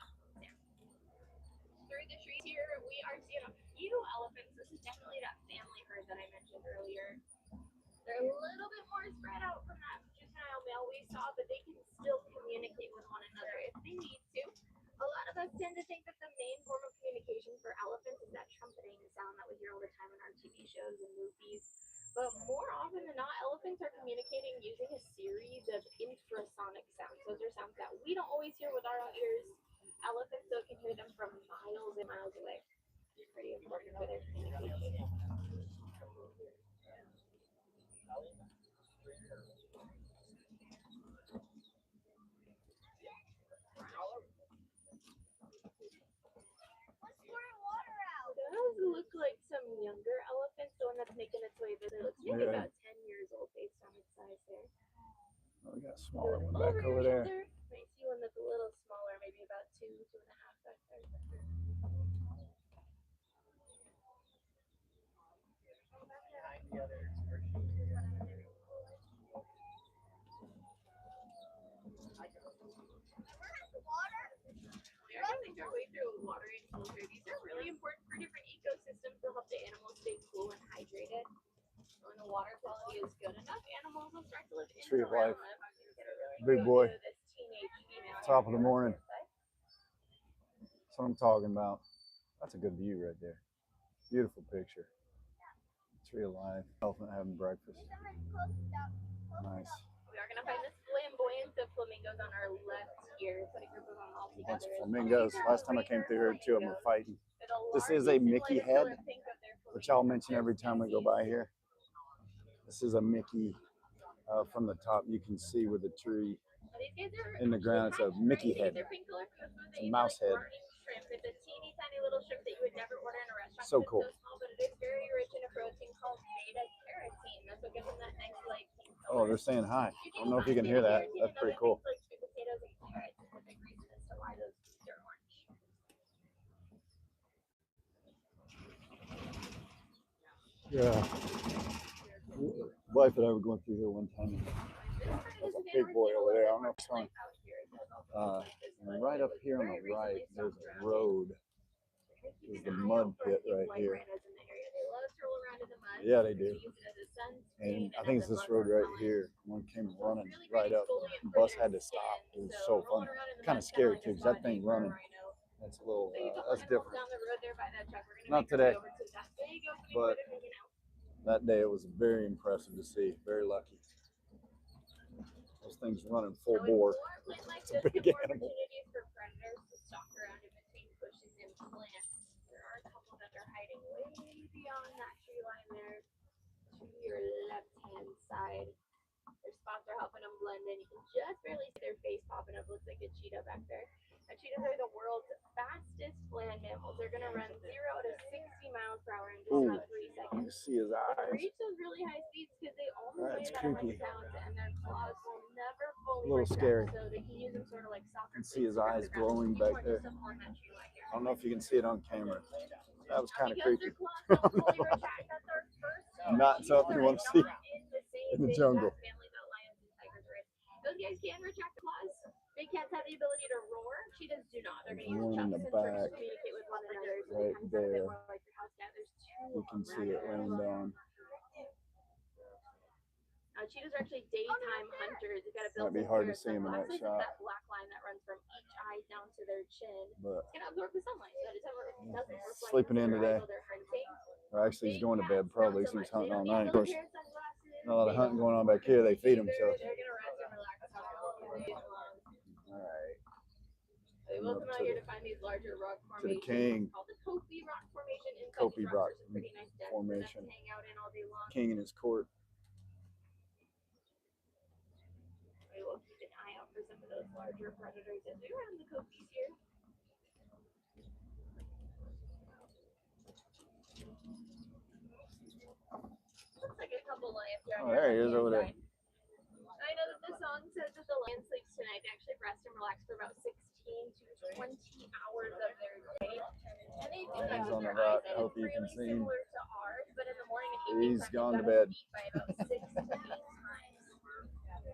Through the trees here, we are seeing a few elephants. This is definitely that family herd that I mentioned earlier. They're a little bit more spread out from that juvenile male we saw, but they can still communicate with one another if they need to. A lot of us tend to think that the main form of communication for elephants is that trumpeting sound that we hear all the time in our TV shows and movies. But more often than not, elephants are communicating using a series of infrasonic sounds. Those are sounds that we don't always hear with our own ears. Elephants, though, can hear them from miles and miles away. It's pretty important for their communication. Those look like some younger elephants. The one that's making its way this way looks maybe about 10 years old based on its size there. Oh, we got a smaller one back over there. Might see one that's a little smaller, maybe about 2, 2.5 back there. We're going to make our way through a watering filter. These are really important for different ecosystems to help the animals stay cool and the water quality is good enough, animals will start to live in Tree and of around life. them. I'm going to get a really Big good boy. view of this teenage female. Top of the morning. That's what I'm talking about. That's a good view right there. Beautiful picture. Tree of life. Elephant having breakfast. Nice. We are going to find this flamboyance of flamingos on our left here. Put a group of them all A bunch together. of flamingos. Last time I came through here, 2 of them were fighting. This is a Mickey head, which I'll mention every time we go by here. This is a Mickey from the top. You can see with the tree in the ground. It's a Mickey head. It's a mouse head. It's a teeny tiny little shrimp that you would never order in a restaurant. So cool. It's so small, but it is very rich in a protein called beta carotene. That's what gives them that nice light pink color. Oh, they're saying hi. I don't know if you can hear that. That's pretty cool. Like sweet potatoes and carrots is a big reason as to why those foods are orange. Yeah. Wife and I were going through here one time. There's a big boy over there. I don't know if it's on. Right up here on the right, there's a road. There's the mud pit right here. Yeah, they do. And I think it's this road right here. One came running right up. The bus had to stop. It was so funny. Kind of scary too, because that thing running. That's a little, that's different. Not today, but that day it was very impressive to see. Very lucky. Those things running full bore. It's a big animal. For predators to stalk around in between bushes and plants. There are a couple that are hiding way beyond that tree line there to your left-hand side. Their spots are helping them blend in. You can just barely see their face popping up. Looks like a cheetah back there. Now, cheetahs are the world's fastest land mammals. They're going to run 0 to 60 miles per hour in just about 3 seconds. You see his They eyes. reach those really high speeds because they only weigh That's about creepy. 1 pound, and their claws will never fully A little retract, scary. so they can use them sort of like soccer. You can see his eyes glowing back there. I don't know if you can see it on camera. That was kind of creepy. Not something you want to see in the jungle. Those guys can retract the claws. Big cats have the ability to roar. Cheetahs do not. They're going to use One in chunks the and tricks to back, communicate with one another. So right they kind of sound a bit there. more like your house cat. There's two You can see it laying down. Now, cheetahs are actually daytime hunters. You've got to build Might be hard to see them in that shot. That black line that runs from each eye down to their chin. But it's going to absorb the sunlight. So that it doesn't reflect sleeping in today. they're hunting. Or actually, he's going to bed probably. He's hunting all night. Of course, not a lot of hunting going on back here. They feed him, so. They're going to rest and relax all day long. All right. They will come out here to find these larger rock formations. To the king. Called the Kopi Rock Formation. Kopi Rock Formation. Hang out in all day long. King in his court. We will keep an eye out for some of those larger predators as we run the Kopis here. Looks like a couple lions here. Oh, there he is over there. I know that the song says that the lion sleeps tonight. They actually rest and relax for about 16 to 20 hours of their day. And they do that with their eyes. It is really similar to ours, but in the morning and evening, he's gone to bed. By about 6 to 8 times.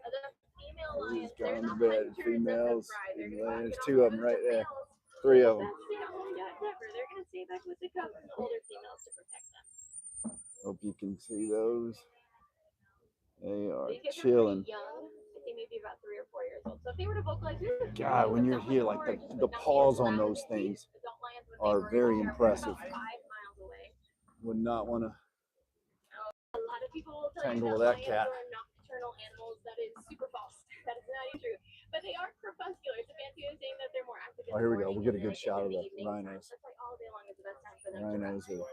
The female lions, He's gone to not bed. hunters Females. There's two of them right there. 3 of them. They're going to stay back with the cubs and the older females to protect them. Hope you can see those. They are These guys chilling. are pretty young. I think maybe about 3 or 4 years old. So if they were to vocalize, God, when you're here, like the paws on those things are very impressive. 5 miles away. Would not want to A lot of people will tell tangle you with that lions cat. are nocturnal animals. That is super false. That is not true. But they are crepuscular. It's a fancy way of saying that they're more active. Oh, here we go. We'll get a good shot of the rhinos. That's why all day long is the best time for them. Rhinos are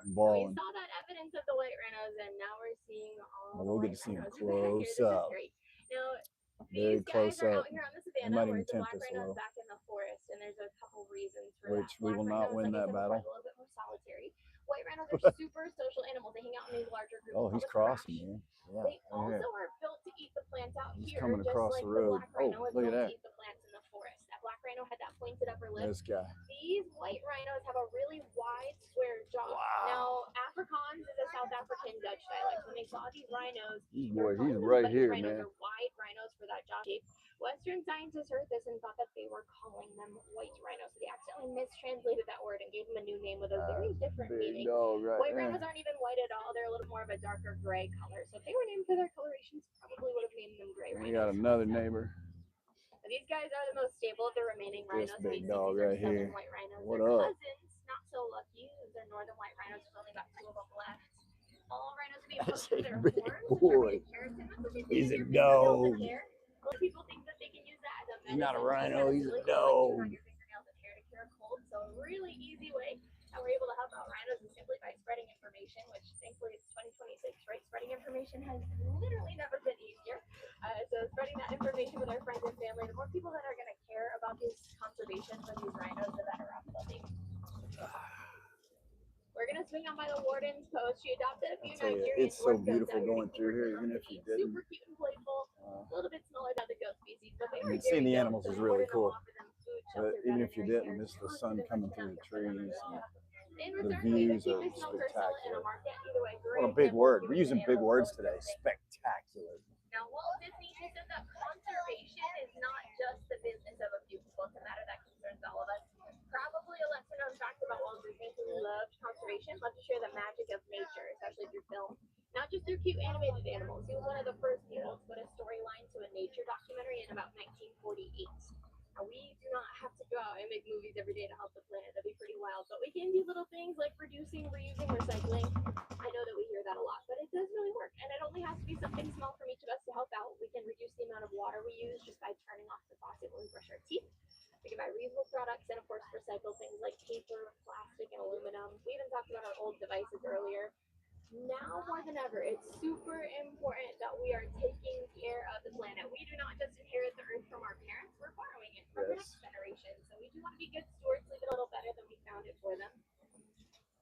We balling. saw that evidence of the white rhinos, and now we're seeing all. We'll get to see them rhinos. close up. Now, Very these close guys are up. out here on the They savannah, might whereas even the tempt black us a rhinos little. back in the forest, and there's a couple reasons for Which that. we will not win that battle. A little bit more solitary. White rhinos are super social animals. They hang out in these larger groups. Oh, he's crossing, man. Yeah. They also are built to eat the plants out He's here. coming just across like the road. black rhino is Look at built that. to eat the plants in the forest. That black rhino had that pointed upper lip. This guy. These white rhinos have a really wide, square jaw. Wow. Now, Afrikaans is a South African Dutch dialect. When they saw these rhinos, Boy, he's right here, rhinos man. are wide rhinos for that jaw shape. Western scientists heard this and thought that they were calling them white rhinos. So they accidentally mistranslated that word and gave them a new name with a very different Big meaning. dog right White there. rhinos aren't even white at all. They're a little more of a darker gray color. So if they were named for their colorations, probably would have named them gray rhinos. We got another neighbor. But these guys are the most stable of the remaining This rhinos. big These dog are right southern here. white rhinos. What Their up? cousins, not so lucky. These are northern white rhinos. There's only about 2 of them left. All rhinos will be That's opposed to a their big horns, boy. which are made of keratin. He's a dog. Most people think that they can use that as a He's not a medicine. rhino, he's a Really dog. on your fingernails and hair to cure a cold. So a really easy way that we're able to help out rhinos is simply by spreading information, which thankfully it's 2026, right? Spreading information has literally never been easier. So spreading that information with our friends and family, the more people that are going to care about this conservation for these rhinos, the better off they'll be. We're going to swing on by the Warden's Post. She adopted a few Nigerian it's so beautiful going through here, even if you didn't. Super cute and playful. A little bit smaller than the goat species, but they I were mean, seeing the very animals dope, is so really Warden cool. will offer them food, But shelter, even if you veterinary didn't, care, it's the sun coming through the trees. in The return, we views keep are this milk or sell it in a spectacular. market. Either way, What a great big example word. of We're using using big animals words so today. they- Spectacular. Now, Walt Disney said that conservation is not just the business of a few people. It's a matter that concerns all of us. Probably a lesser known fact about Walt Disney, who loved conservation, loved to share the magic of nature, especially through film. Not just through cute animated animals. He was one of the first people to put a storyline to a nature documentary in about 1948. Now, we do not have to go out and make movies every day to help the planet. That'd be pretty wild. But we can do little things like reducing, reusing, recycling. I know that we hear that a lot, but it does really work. And it only has to be something small from each of us to help out. We can reduce the amount of water we use just by turning off the faucet when we brush our teeth. We can buy reusable products and, of course, recycle things like paper, plastic, and aluminum. We even talked about our old devices earlier. Now more than ever, it's super important that we are taking care of the planet. We do not just inherit the earth from our parents, we're borrowing it from the next generation. So we do want to be good stewards, leave it a little better than we found it for them.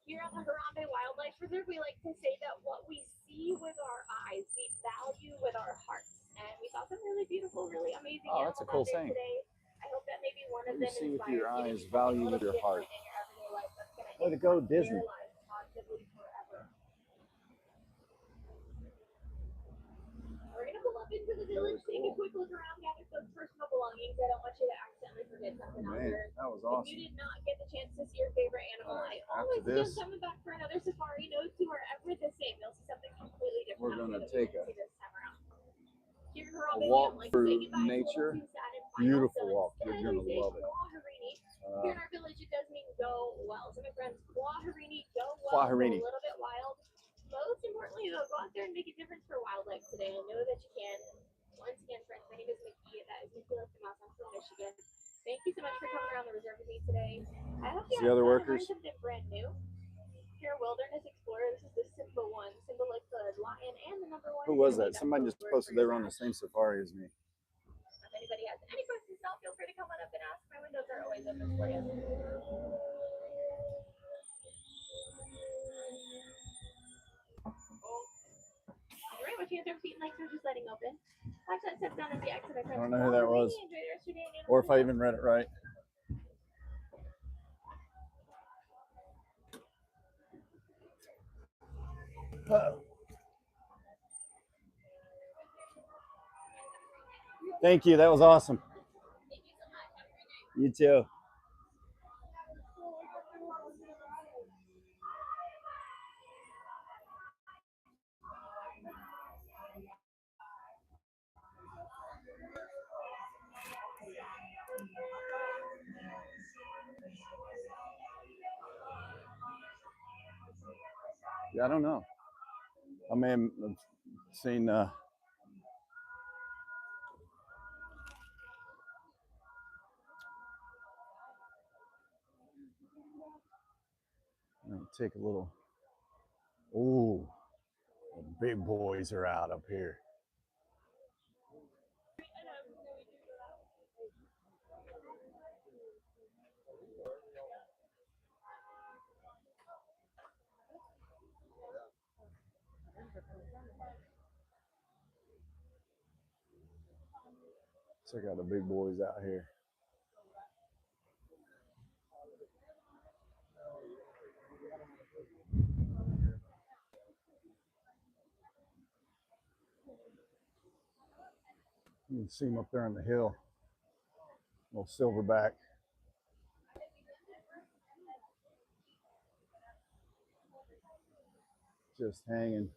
Here on the Harambe Wildlife Reserve, we like to say that what we see with our eyes, we value with our hearts. And we saw some really beautiful, really amazing Oh, that's a cool saying. today. I hope that maybe one of You them see with inspires your you to eyes, do something value a with little your heart. different in your everyday life that's gonna Way to go, impact Disney. their lives positively forever. We're gonna pull up into the village, take a quick look around, gather some personal belongings. I don't want you to accidentally forget something out there. That was If awesome. you did not get the chance to see your favorite animal, I After always this, suggest coming back for another safari. No two are ever the same. You'll see something completely different. we're gonna out there take that a we didn't see this time around. Here in a Harambe, we walk don't like to through say goodbye, so nature. we'll do sad and final. Beautiful So walk. instead, You're gonna we say love it. Kwaharini. Here in our village, it does mean go well. So my friends, Kwaharini, go well, Kwaharini. go a little bit wild. Most importantly, though, go out there and make a difference for wildlife today. I know that you can. Once again, friends, my name is Mickey. That is Nicholas Demas. I'm from Michigan. Thank you so much for coming around the reserve with me today. I hope you The other learned workers? something brand new. Here, Wilderness Explorer, this is the Simba one. Simba like the lion and the number one. Who was that? Somebody just posted they were on the same safari as me. If anybody has any questions, now feel free to come on up and ask. My windows are always open for you. All right, what you guys are feet and legs are just letting open. Watch that step down at the exit. I don't know who that was, Enjoy the rest of your day and or if I even read it right. Thank you. That was awesome. Thank you so much. Have a great day. You too. Yeah, I don't know. I may have seen. I'm gonna take a little. Ooh, the big boys are out up here. Check out the big boys out here. You can see them up there on the hill. Little silverback. Just hanging.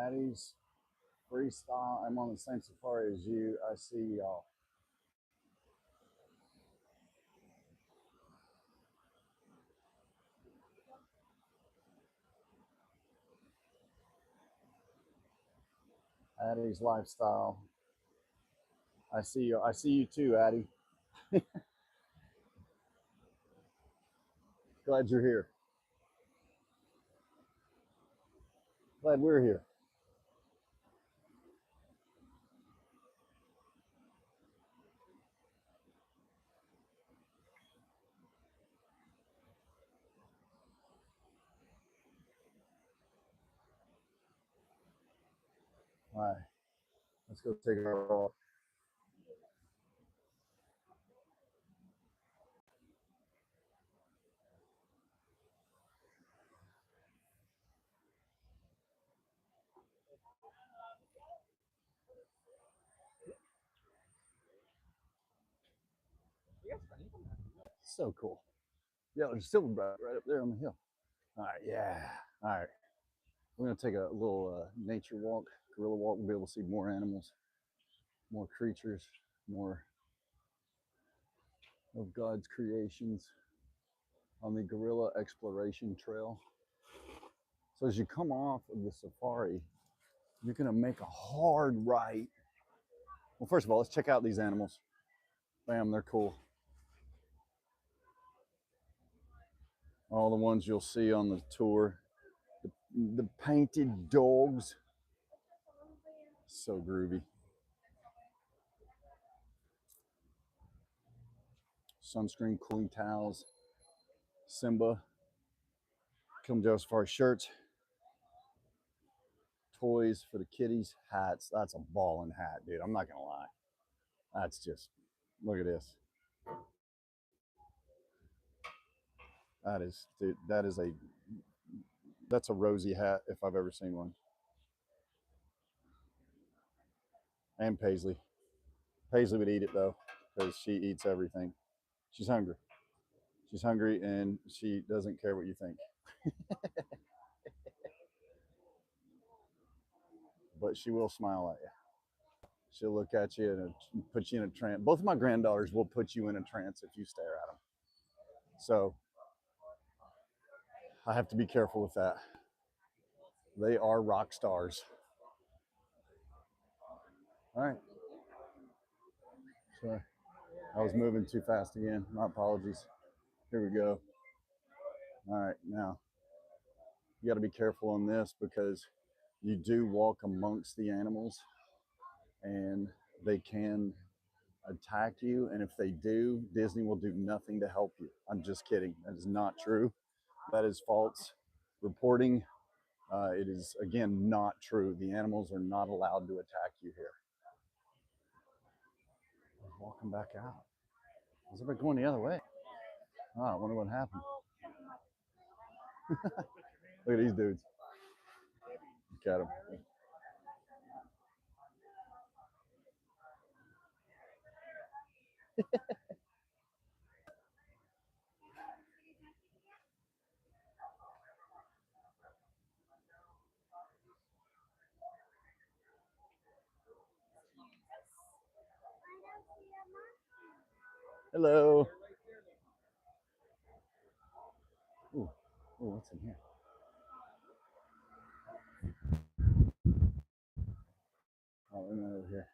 Addie's freestyle. I'm on the same safari as you. I see y'all. Addie's lifestyle. I see you. I see you too, Addie. Glad you're here. Glad we're here. All right, let's go take our walk. So cool. Yeah, there's a silverback right up there on the hill. All right, yeah. All right, we're gonna take a little nature walk, gorilla walk. We'll be able to see more animals, more creatures, more of God's creations on the gorilla exploration trail. So as you come off of the safari, you're gonna make a hard right. Well, first of all, let's check out these animals. Bam, they're cool. All the ones you'll see on the tour. The painted dogs. So groovy. Sunscreen, cooling towels. Simba. Kilimanjaro Safari shirts. Toys for the kiddies. Hats. That's a ballin' hat, dude. I'm not gonna lie. That's just, look at this. That is, dude, that's a Rosie hat if I've ever seen one. And Paisley. Paisley would eat it though, because she eats everything. She's hungry. She's hungry and she doesn't care what you think. But she will smile at you. She'll look at you and put you in a trance. Both of my granddaughters will put you in a trance if you stare at them. So I have to be careful with that. They are rock stars. All right. Sorry. I was moving too fast again. My apologies. Here we go. All right. Now, you got to be careful on this because you do walk amongst the animals and they can attack you. And if they do, Disney will do nothing to help you. I'm just kidding. That is not true. That is false reporting. It is, again, not true. The animals are not allowed to attack you here. Walking back out. Is everybody going the other way? Oh, I wonder what happened. Look at these dudes. Look at them. Hello. Ooh, ooh, what's in here? Oh, we're not over here.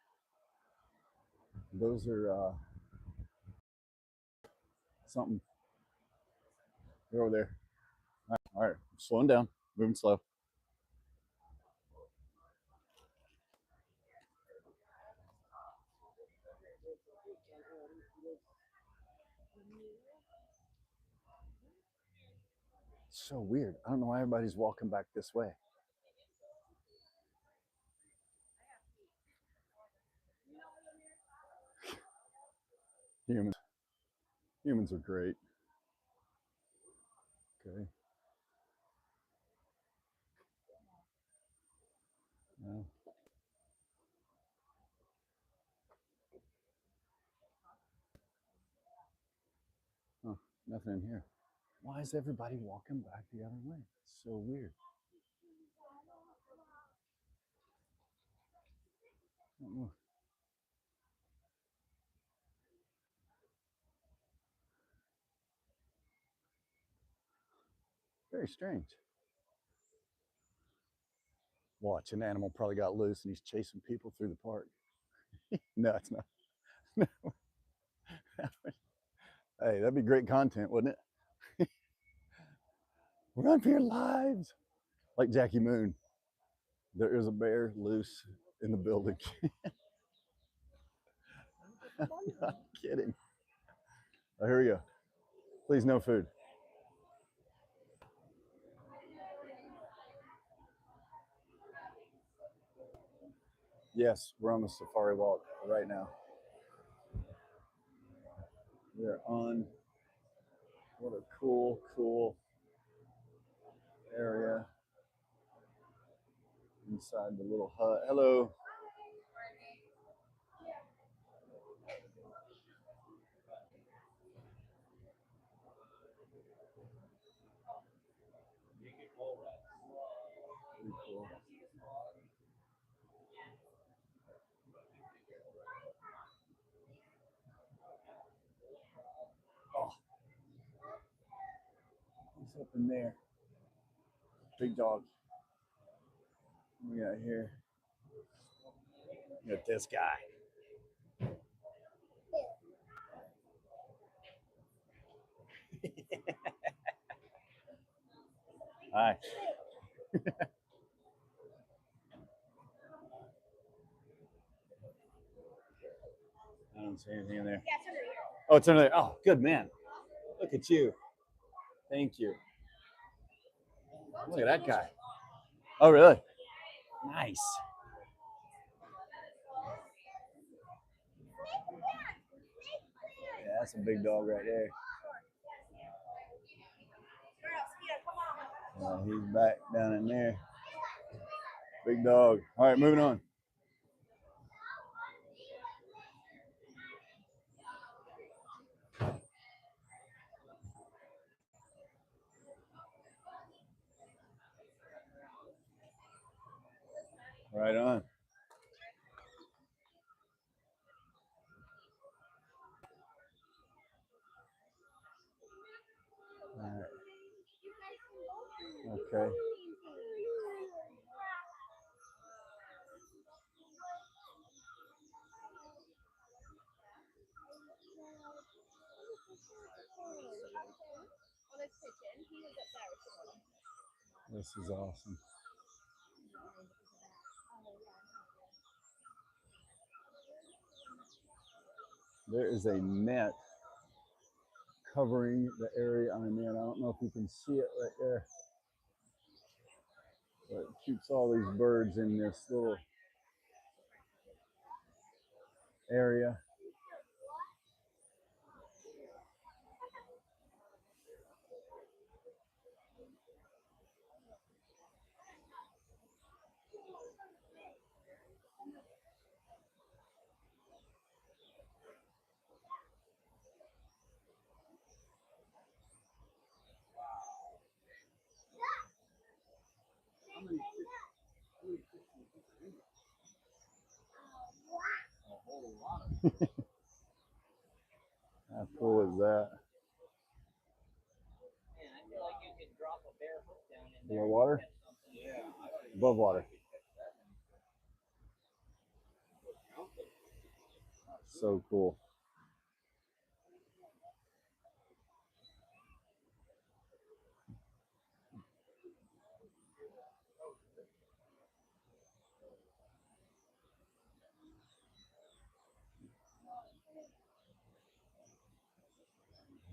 Those are something. They're over there. All right, slowing down, moving slow. So weird. I don't know why everybody's walking back this way. Humans. Humans are great. Okay. No. Huh. Nothing in here. Why is everybody walking back the other way? It's so weird. Very strange. Watch, an animal probably got loose and he's chasing people through the park. No, it's not. Hey, that'd be great content, wouldn't it? Run for your lives. Like Jackie Moon. There is a bear loose in the building. I'm not kidding. Oh, here we go. Please, no food. Yes, we're on the safari walk right now. We're on. What a cool, cool area inside the little hut. Hello. Pretty cool. Oh, he's up in there. Big dog. What we got here? We got this guy. Hi. I don't see anything in there. Oh, it's under there. Oh, good man. Look at you. Thank you. Look at that guy. Oh, really? Nice. Yeah, that's a big dog right there. He's back down in there. Big dog. All right, moving on. Right on. All right. Okay. This is awesome. There is a net covering the area I'm in. I don't know if you can see it right there, but it keeps all these birds in this little area. How cool is that? Below water? Above water. So cool.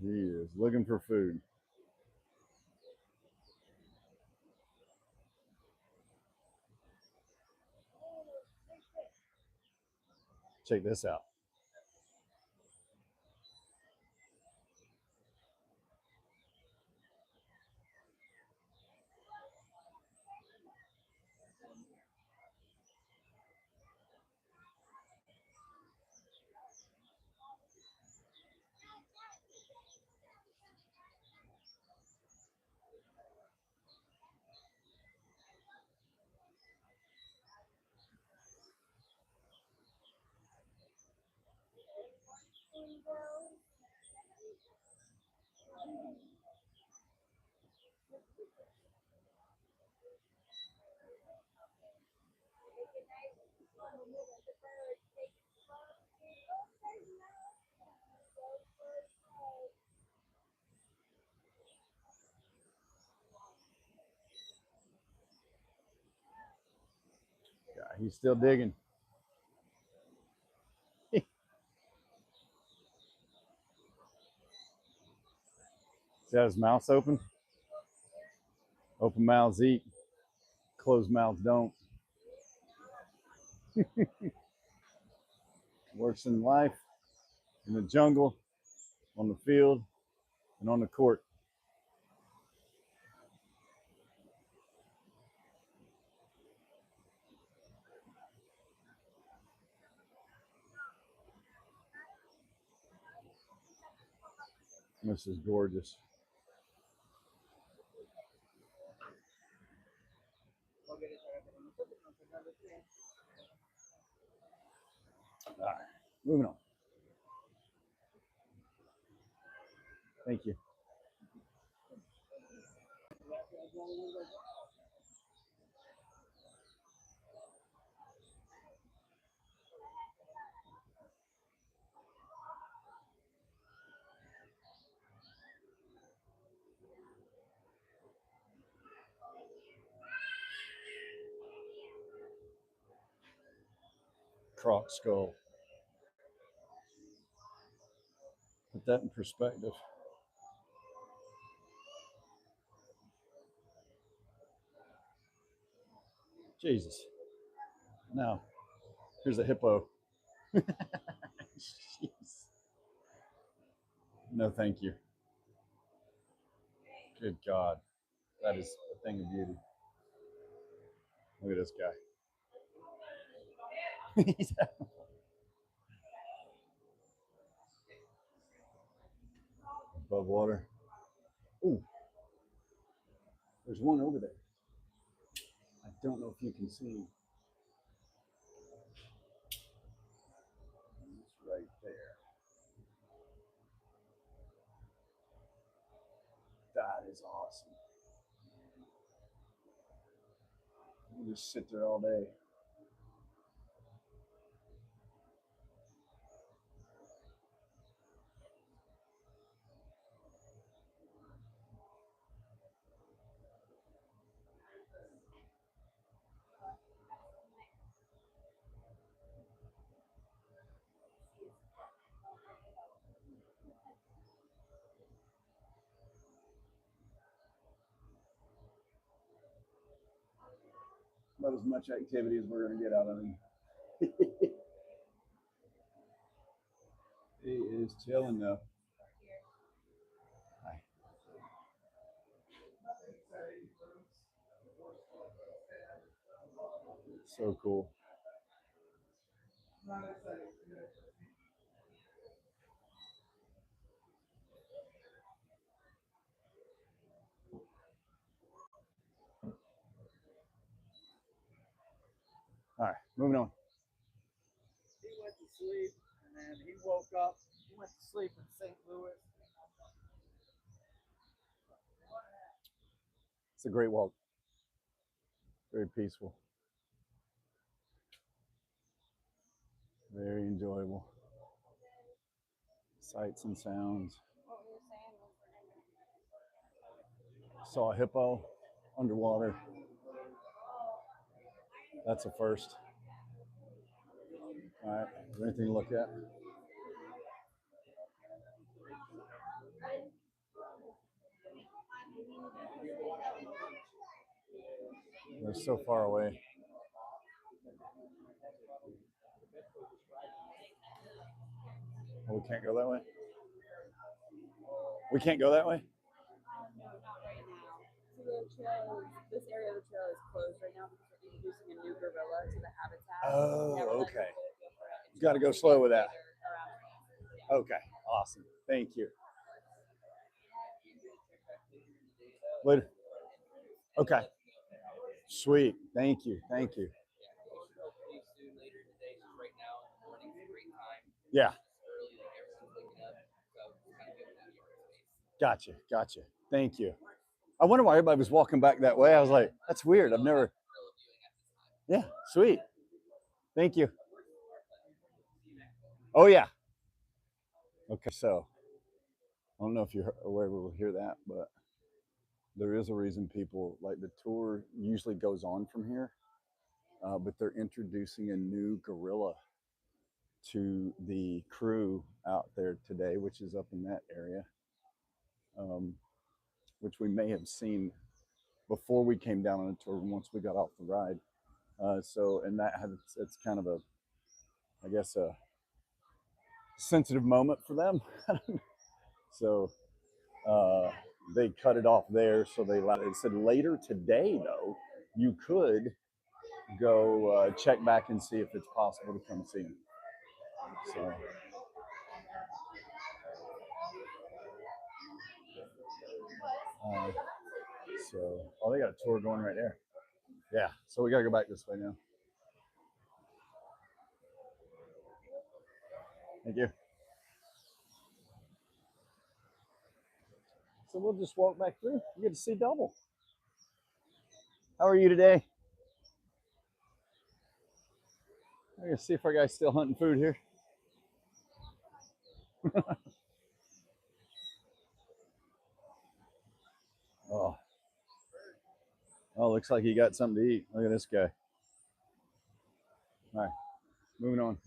He is looking for food. Check this out. Yeah, he's still digging. Is that his mouth's open? Open mouths eat, closed mouths don't. Works in life, in the jungle, on the field, and on the court. This is gorgeous. All right, moving on. Thank you. Croc skull. Put that in perspective. Jesus. Now, here's a hippo. Jeez. No, thank you. Good God. That is a thing of beauty. Look at this guy. He's above water. Ooh, there's one over there. I don't know if you can see. It's right there. That is awesome. We'll just sit there all day. About as much activity as we're going to get out of him. He is chilling though. Hi. So cool. All right, moving on. He went to sleep, and then he woke up. He went to sleep in St. Louis. It's a great walk. Very peaceful. Very enjoyable. Sights and sounds. Saw a hippo underwater. That's a first. All right, is there anything to look at? They're so far away. Oh, we can't go that way? We can't go that way? No, not right now. So the trail, this area of the trail is closed right now because we're introducing a new gorilla to the habitat. Oh, okay. Got to go slow with that. Okay, awesome. Thank you. Later. Okay. Sweet. Thank you. Thank you. Yeah. Gotcha. Gotcha. Thank you. I wonder why everybody was walking back that way. I was like, that's weird. I've never. Yeah, sweet. Thank you. Oh, yeah. Okay, so I don't know if you were able to hear that, but there is a reason people like the tour usually goes on from here, but they're introducing a new gorilla to the crew out there today, which is up in that area, um, which we may have seen before we came down on the tour once we got off the ride. So, and that has, it's kind of a, I guess, a sensitive moment for them. So they cut it off there. So they said later today, though, you could go check back and see if it's possible to come see him. So, uh, oh, they got a tour going right there. Yeah, so we got to go back this way now. Thank you. So we'll just walk back through. You get to see double. How are you today? I'm gonna see if our guy's still hunting food here. Oh, looks like he got something to eat. Look at this guy. All right, moving on.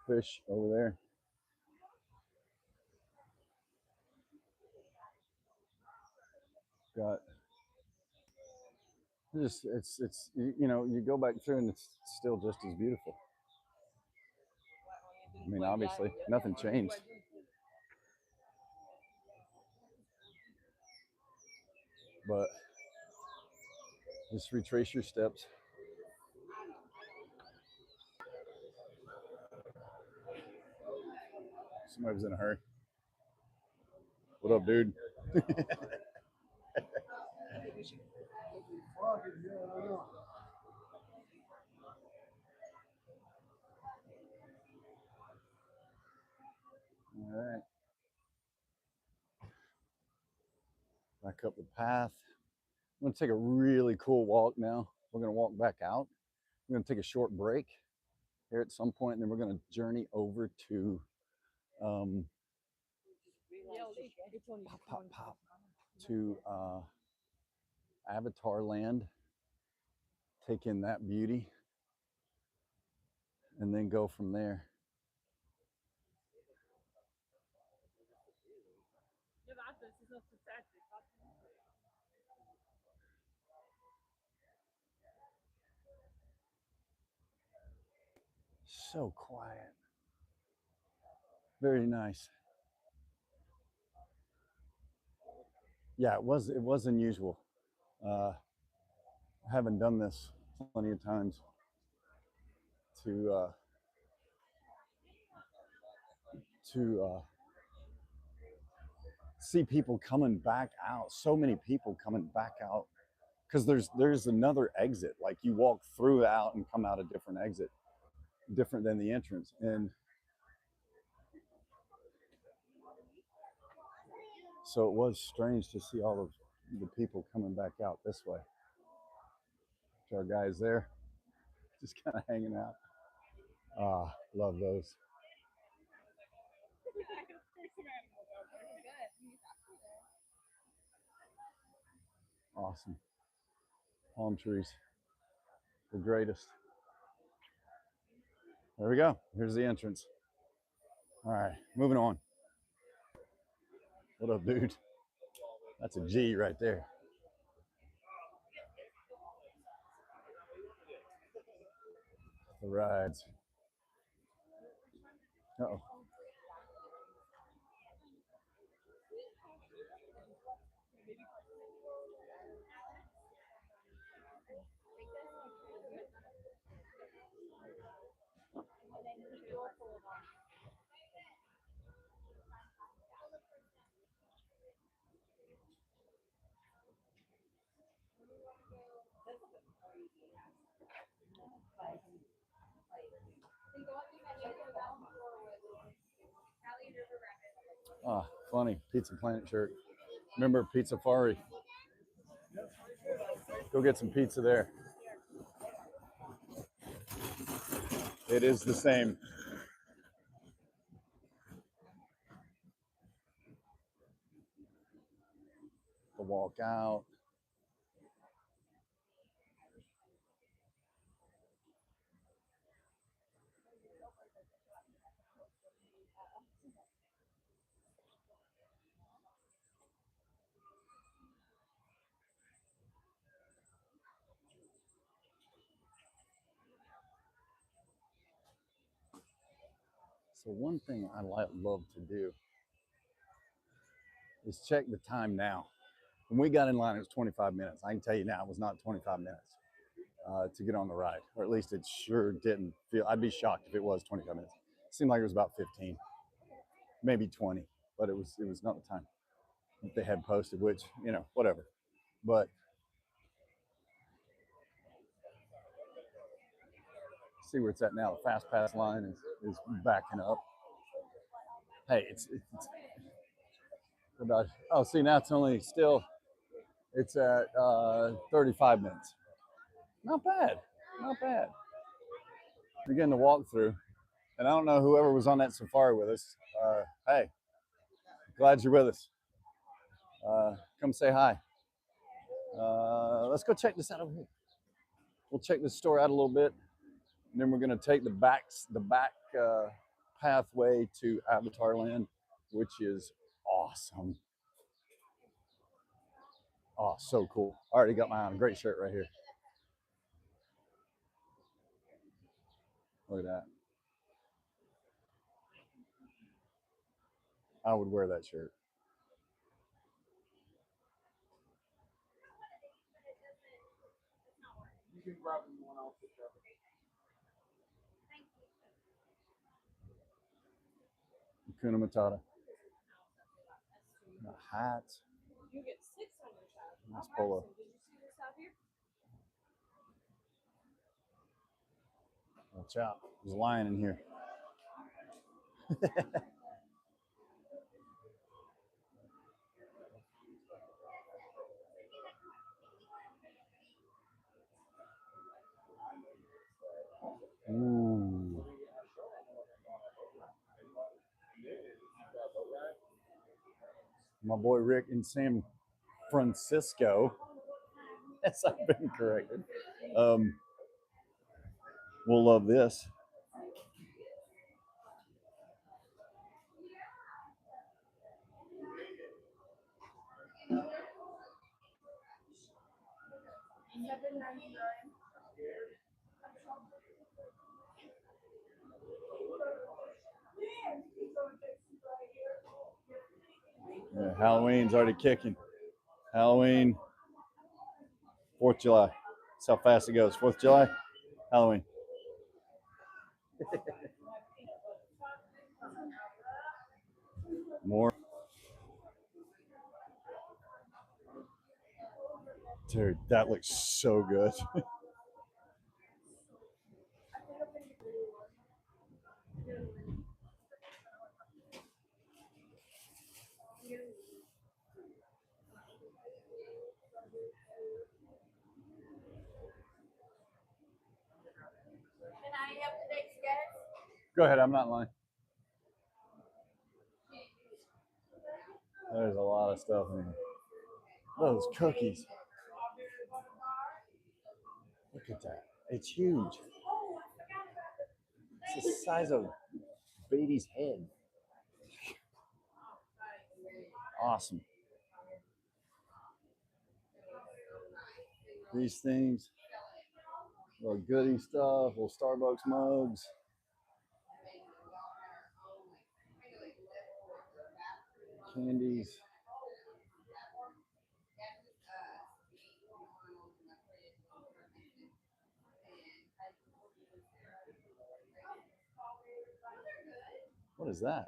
Fish over there. Got just it's you know, you go back through and it's still just as beautiful. I mean, obviously nothing changed. But just retrace your steps. Somebody was in a hurry. What up, dude? All right. Back up the path. I'm gonna take a really cool walk now. We're gonna walk back out. We're gonna take a short break here at some point, and then we're gonna journey over to pop to Avatar Land, take in that beauty, and then go from there. So quiet. Very nice. Yeah, it was unusual. I haven't done this plenty of times to see people coming back out. So many people coming back out because there's another exit. Like you walk through out and come out a different exit, different than the entrance. And so it was strange to see all of the people coming back out this way. So our guys there, just kind of hanging out. Ah, love those. Awesome. Palm trees, the greatest. There we go. Here's the entrance. All right, moving on. What up, dude? That's a G right there. The rides. Uh-oh. Ah, funny. Pizza Planet shirt. Remember Pizza Fari? Go get some pizza there. It is the same. To walk out. So one thing I love to do is check the time now. When we got in line, it was 25 minutes. I can tell you now, it was not 25 minutes to get on the ride, or at least it sure didn't feel. I'd be shocked if it was 25 minutes. It seemed like it was about 15, maybe 20, but it was not the time that they had posted, which, you know, whatever. But see where it's at now. The fast pass line is backing up. Hey, it's about, oh, see, now it's only still, it's at 35 minutes. Not bad, not bad. We're getting the walkthrough, and I don't know whoever was on that safari with us. Hey, glad you're with us. Come say hi. Let's go check this out over here. We'll check this store out a little bit, and then we're gonna take the back pathway to Avatar Land, which is awesome. Oh, so cool. I already got my eye on a great shirt right here. Look at that. I would wear that shirt. You can grab one else. Hakuna Matata. The hats. You get 6 on your tab. Nice polo. Did you see this out here? Watch out. There's a lion in here. Ooh. My boy Rick in San Francisco. Yes, I've been corrected. We'll love this. Yeah, Halloween's already kicking. Halloween, 4th of July. That's how fast it goes. 4th of July, Halloween. More. Dude, that looks so good. Go ahead, I'm not lying. There's a lot of stuff in here. Those cookies. Look at that. It's huge. It's the size of a baby's head. Awesome. These things, little goodie stuff, little Starbucks mugs. Candies. What is that?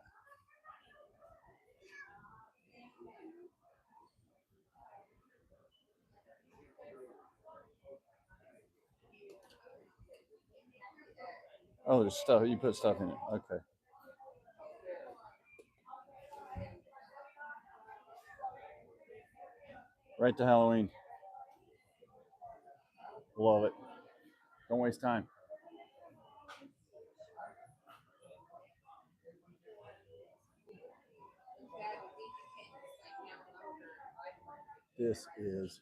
Oh, there's stuff. You put stuff in it. Okay. Right to Halloween. Love it. Don't waste time. This is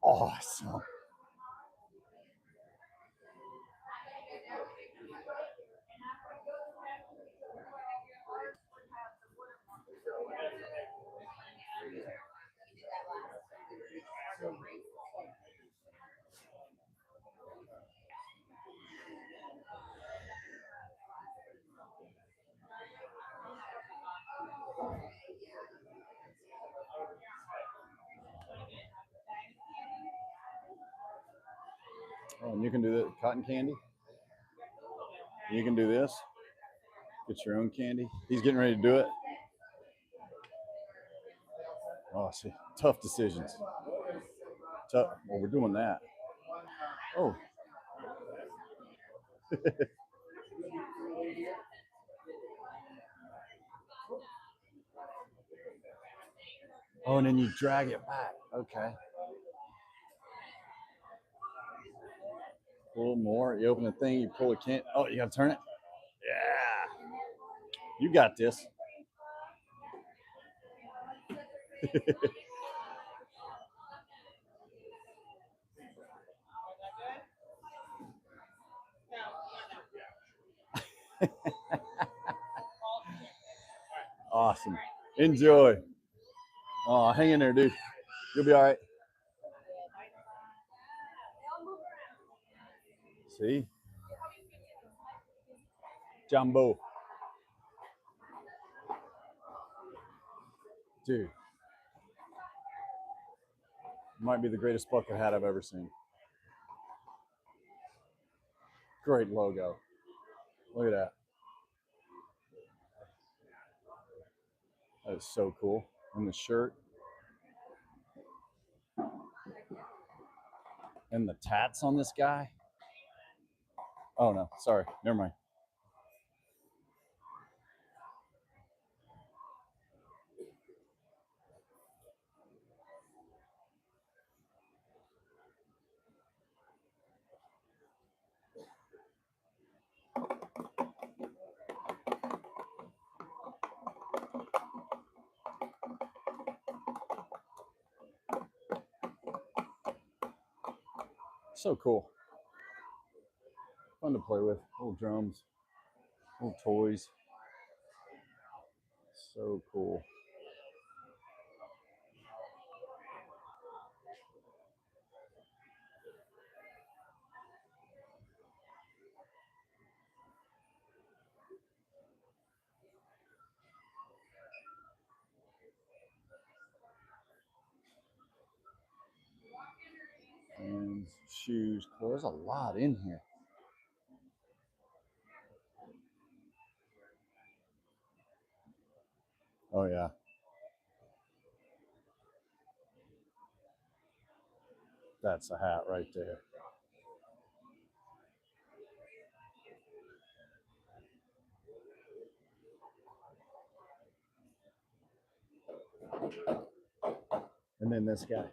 awesome. Oh, and you can do the cotton candy. You can do this. Get your own candy. He's getting ready to do it. Oh, see, tough decisions. Tough. Well, we're doing that. Oh. Oh, and then you drag it back. Okay. A little more. You open the thing, you pull a can. Oh, you got to turn it? Yeah. You got this. Awesome. Enjoy. Oh, hang in there, dude. You'll be all right. See? Jumbo. Dude. Might be the greatest bucket hat I've ever seen. Great logo. Look at that. That is so cool. And the shirt. And the tats on this guy. Oh, no. Sorry. Never mind. So cool. Fun to play with. Little drums. Little toys. So cool. And shoes. Well, there's a lot in here. Oh, yeah. That's a hat right there. And then this guy.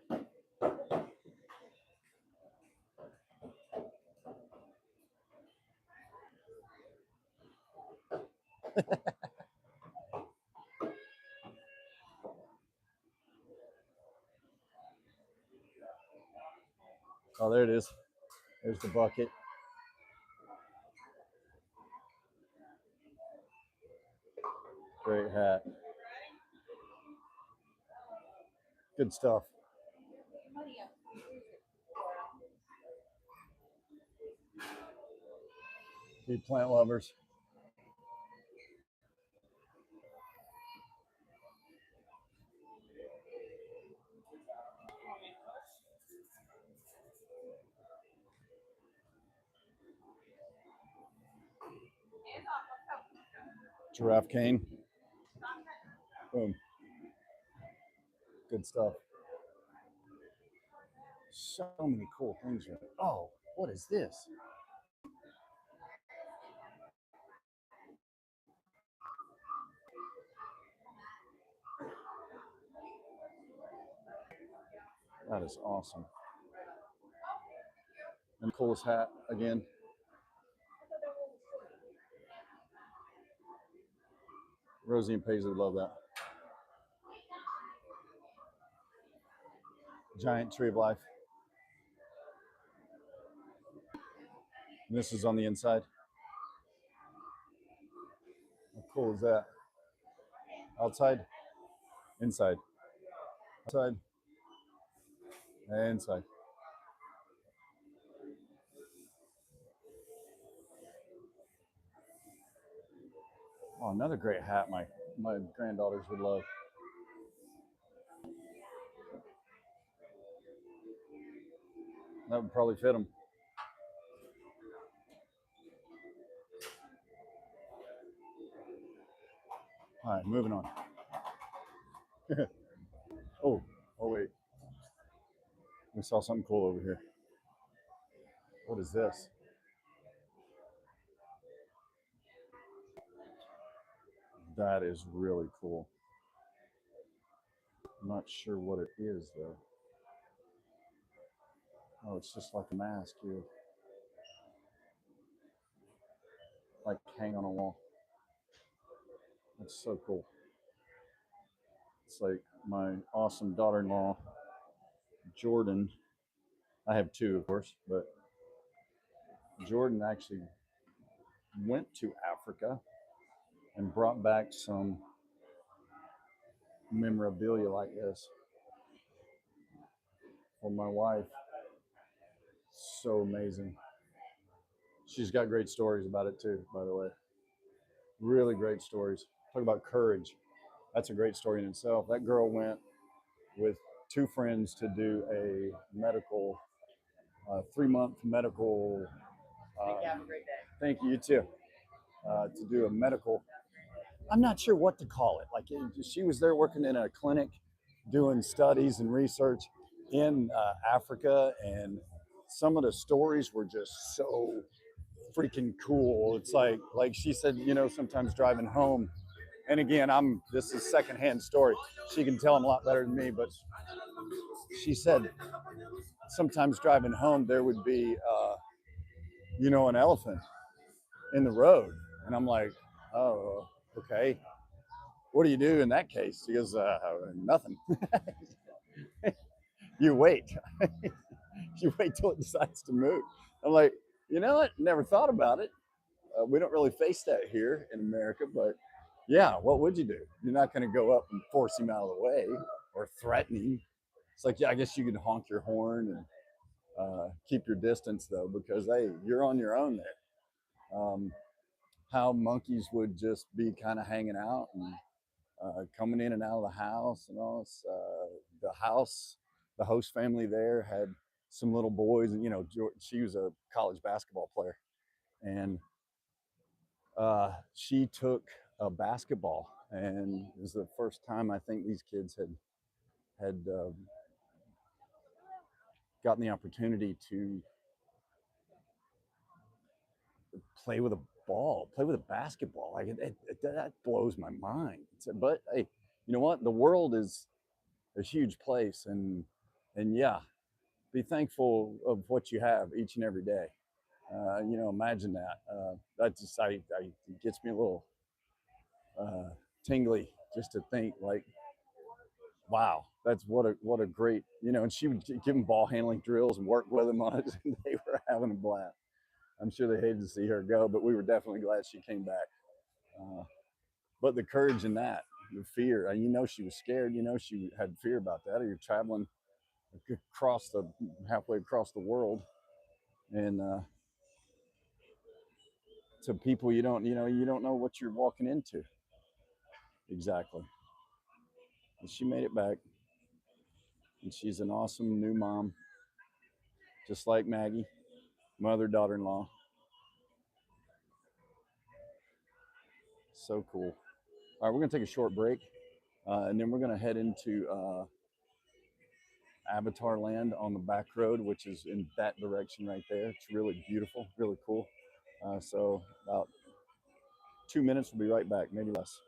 Oh, there it is. There's the bucket. Great hat. Good stuff. You plant lovers. Giraffe cane. Boom. Good stuff. So many cool things here. Oh, what is this? That is awesome. And coolest hat again. Rosie and Paisley love that. Giant tree of life. And this is on the inside. How cool is that? Outside, inside, outside, inside. Oh, another great hat my granddaughters would love. That would probably fit them. All right, moving on. oh, oh wait. We saw something cool over here. What is this? That is really cool. I'm not sure what it is though. Oh, it's just like a mask here. Like hang on a wall. That's so cool. It's like my awesome daughter-in-law, Jordan. I have two, of course, but Jordan actually went to Africa and brought back some memorabilia like this for my wife. So amazing. She's got great stories about it too, by the way. Really great stories. Talk about courage. That's a great story in itself. That girl went with two friends to do a medical, 3-month medical. Have a great day. Thank you, you too. To do a medical. I'm not sure what to call it. Like she was there working in a clinic, doing studies and research in Africa, and some of the stories were just so freaking cool. It's like she said, sometimes driving home, and again, this is secondhand story. She can tell them a lot better than me, but she said sometimes driving home there would be, an elephant in the road, and I'm like, oh, okay. What do you do in that case? She goes, nothing. You wait. You wait till it decides to move. I'm like, you know what? Never thought about it. We don't really face that here in America, but yeah, what would you do? You're not going to go up and force him out of the way or threaten him. It's like, yeah, I guess you could honk your horn and keep your distance though, because hey, you're on your own there. How monkeys would just be kind of hanging out and coming in and out of the house and all this. The host family there had some little boys, and she was a college basketball player, and she took a basketball, and it was the first time I think these kids had gotten the opportunity to play with a ball, play with a basketball. Like that blows my mind. But hey, you know what? The world is a huge place, and yeah, be thankful of what you have each and every day. Imagine that. That just it gets me a little tingly just to think like, wow, that's what a great, And she would give them ball handling drills and work with them on it, and they were having a blast. I'm sure they hated to see her go, but we were definitely glad she came back. But the courage in that, the fear, she was scared. She had fear about that. Or you're traveling halfway across the world, and to people you don't know what you're walking into exactly. And she made it back, and she's an awesome new mom, just like Maggie, mother daughter-in-law. So cool. All right, we're gonna take a short break, and then we're gonna head into Avatar Land on the back road, which is in that direction right there. It's really beautiful, really cool. So about 2 minutes, we'll be right back, maybe less.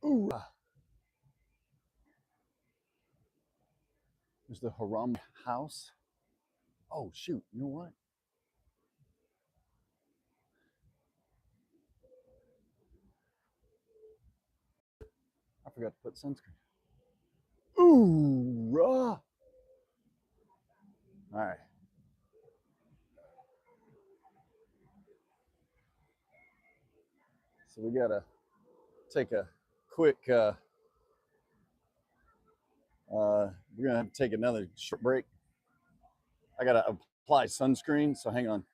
Ooh. There's the Haram house. Oh, shoot. You know what? I forgot to put sunscreen. Ooh, raw. All right. So we got to take a quick, we're going to have to take another short break. I got to apply sunscreen, so hang on.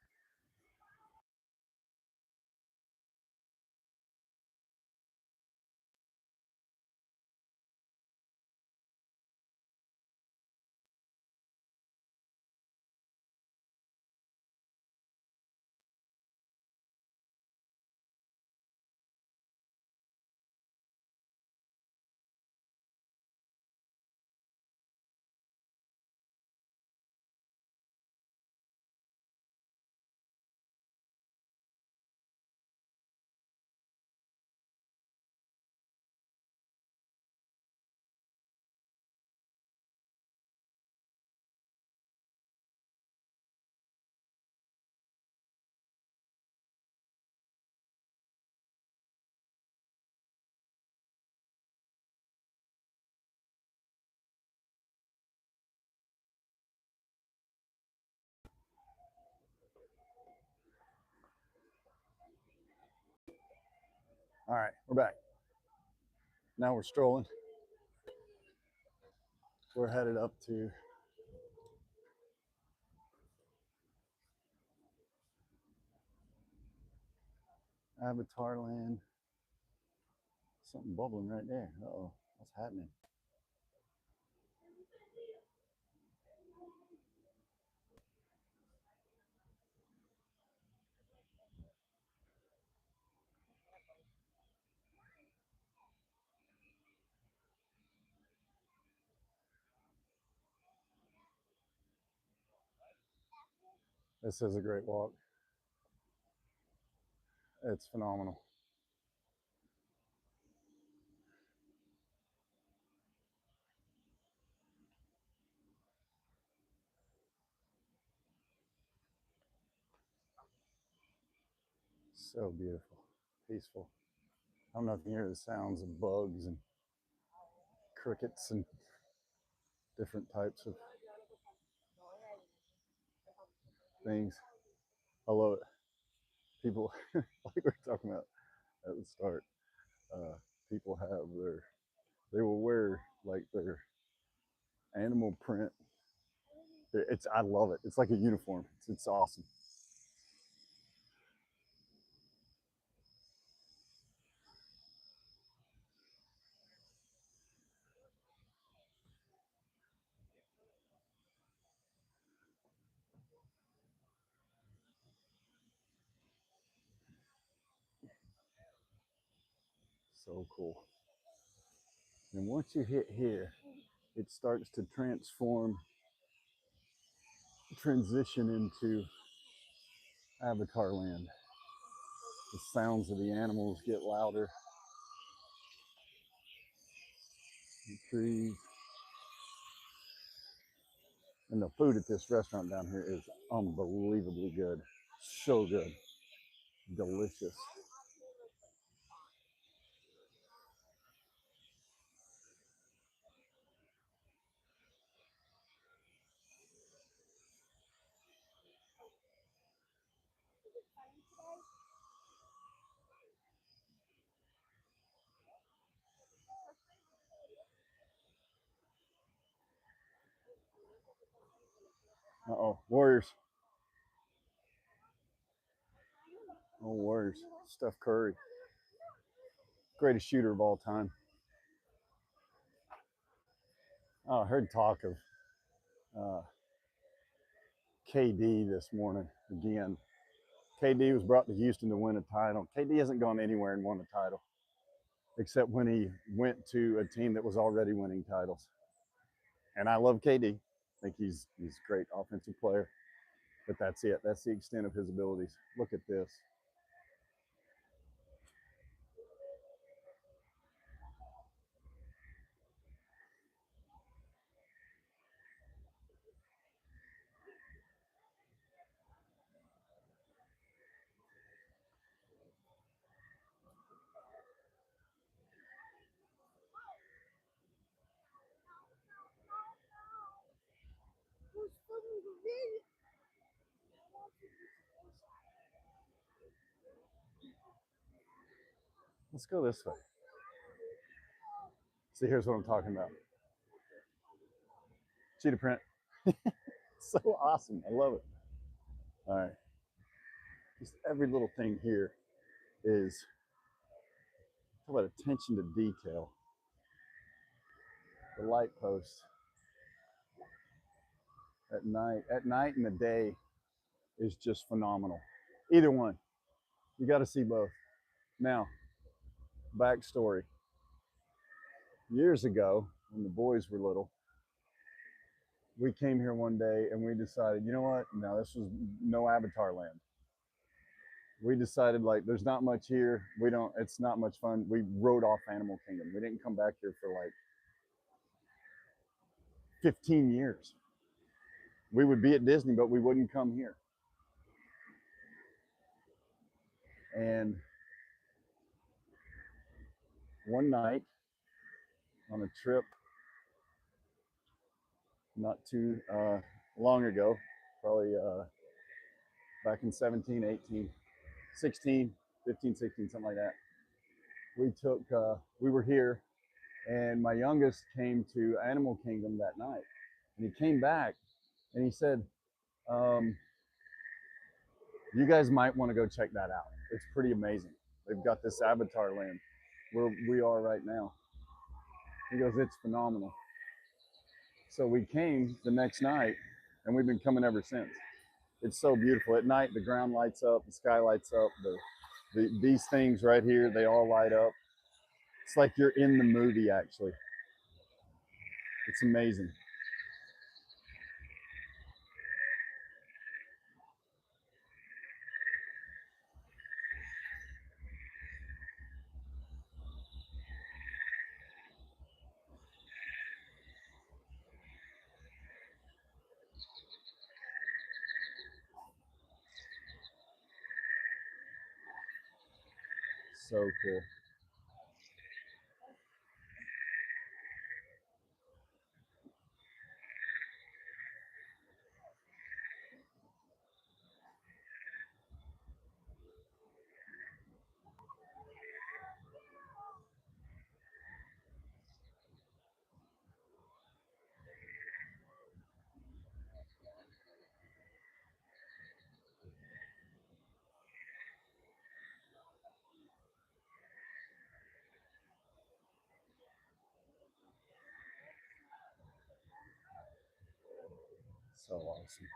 All right, we're back. Now we're strolling. We're headed up to Avatar Land. Something bubbling right there. Uh-oh, what's happening? This is a great walk. It's phenomenal. So beautiful, peaceful. I don't know if you can hear the sounds of bugs and crickets and different types of things. I love it. People, like we were talking about at the start, people have they will wear like their animal print. I love it. It's like a uniform. It's awesome. So cool. And once you hit here, it starts to transition into Avatar Land. The sounds of the animals get louder. The trees. And the food at this restaurant down here is unbelievably good. So good. Delicious. Uh-oh, Warriors. Oh, Warriors. Steph Curry. Greatest shooter of all time. Oh, I heard talk of KD this morning again. KD was brought to Houston to win a title. KD hasn't gone anywhere and won a title, except when he went to a team that was already winning titles. And I love KD. I think he's a great offensive player. But that's it. That's the extent of his abilities. Look at this. Let's go this way. See, here's what I'm talking about. Cheetah print. So awesome. I love it. All right. Just every little thing here is, talk about attention to detail. The light posts at night and the day is just phenomenal. Either one. You got to see both. Now, backstory. Years ago, when the boys were little, we came here one day and we decided, you know what? Now, this was no Avatar land. We decided, like, there's not much here. It's not much fun. We rode off Animal Kingdom. We didn't come back here for like 15 years. We would be at Disney, but we wouldn't come here. And one night on a trip not too long ago, probably back in 17, 18, 16, 15, 16, something like that. We were here, and my youngest came to Animal Kingdom that night. And he came back and he said, you guys might want to go check that out. It's pretty amazing. They've got this Avatar land where we are right now. He goes, it's phenomenal. So we came the next night, and we've been coming ever since. It's so beautiful. At night, the ground lights up, the sky lights up, these things right here, they all light up. It's like you're in the movie, actually. It's amazing. So cool. So awesome.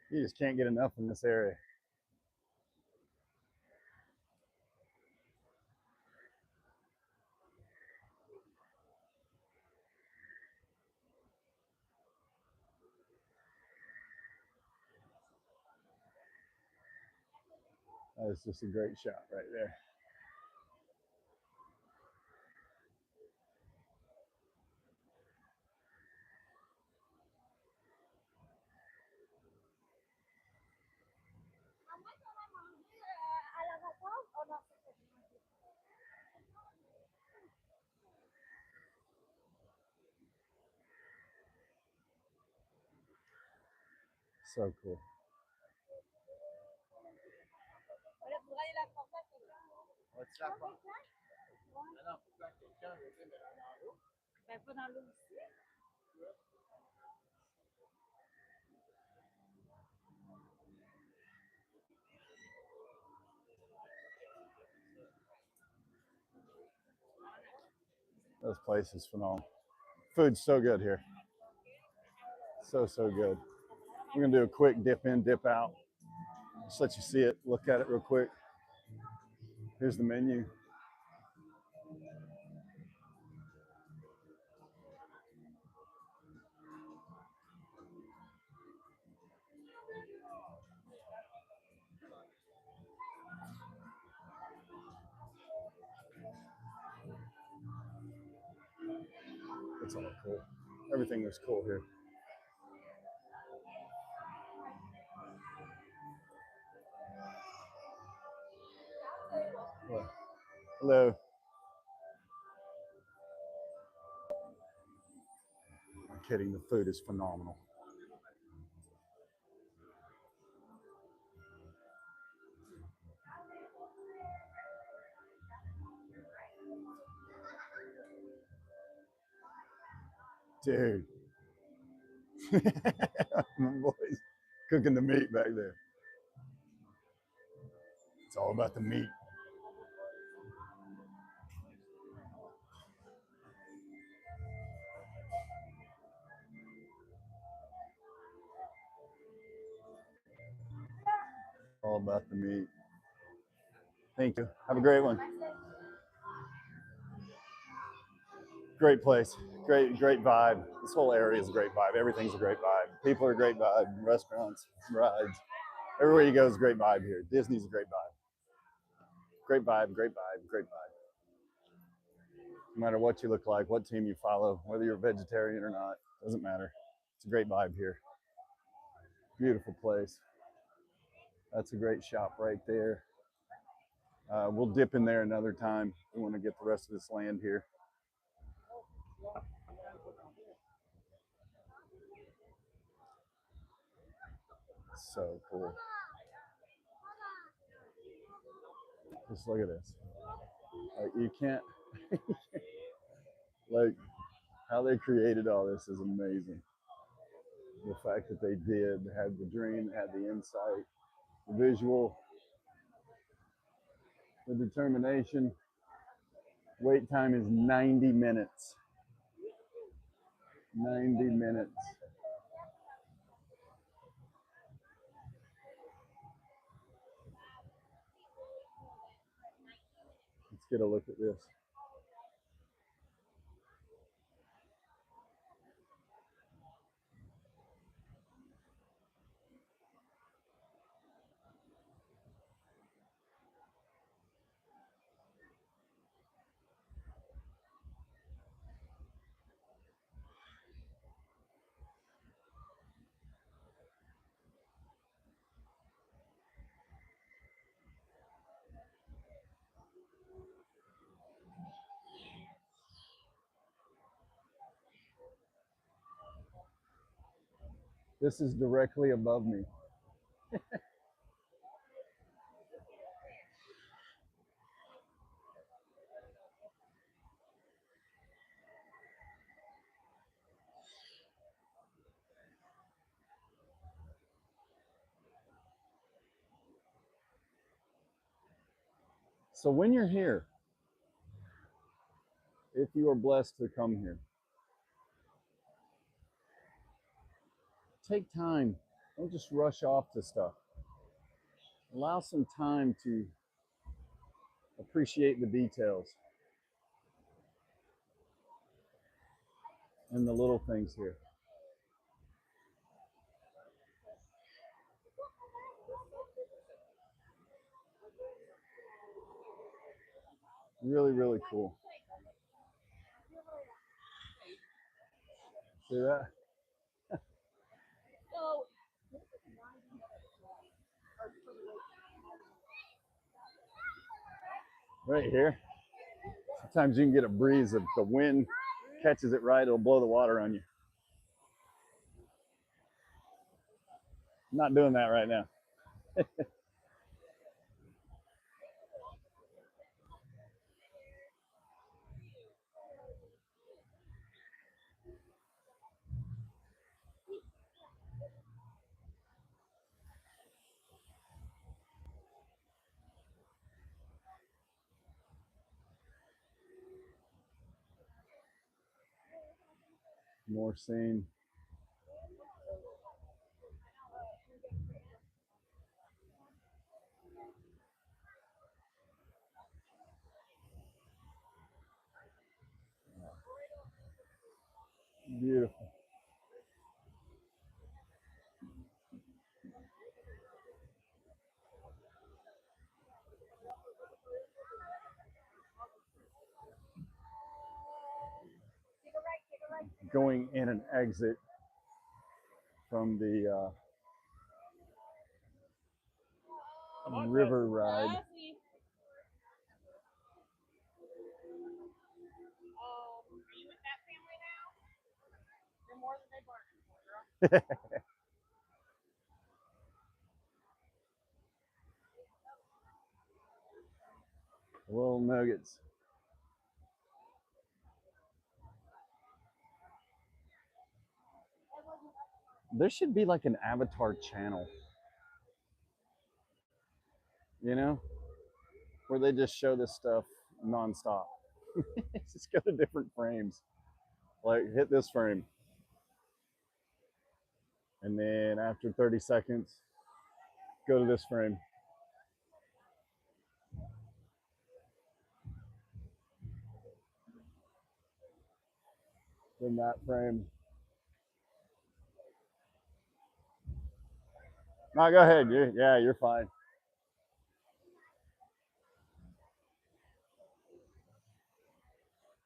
You just can't get enough in this area. That's just a great shot right there. So cool. This place is phenomenal. Food's so good here. So good. We're gonna do a quick dip in, dip out. Just let you see it, look at it real quick. Here's the menu. It's all cool. Everything is cool here. Hello. I'm kidding. The food is phenomenal. Dude. My boy's cooking the meat back there. It's all about the meat. All about the meat. Thank you. Have a great one. Great place. Great vibe. This whole area is a great vibe. Everything's a great vibe. People are a great vibe. Restaurants, rides. Everywhere you go is a great vibe here. Disney's a great vibe. Great vibe, great vibe, great vibe. No matter what you look like, what team you follow, whether you're a vegetarian or not, doesn't matter. It's a great vibe here. Beautiful place. That's a great shop right there. We'll dip in there another time. We want to get the rest of this land here. So cool. Just look at this. Like you can't, like how they created all this is amazing. The fact that they did, had the dream, had the insight, the visual, the determination. Wait time is 90 minutes. 90 minutes. Let's get a look at this. This is directly above me. So when you're here, if you are blessed to come here, take time. Don't just rush off to stuff. Allow some time to appreciate the details and the little things here. Really, really cool. See that? Right here. Sometimes you can get a breeze if the wind catches it right, it'll blow the water on you. I'm not doing that right now. More scene. Beautiful. Going in and exit from the river ride. Are you with that family now? You're more than they bargained for, girl. Little nuggets. There should be like an Avatar channel, you know, where they just show this stuff nonstop. Just go to different frames. Like hit this frame. And then after 30 seconds, go to this frame. Then that frame. No, go ahead. You're fine.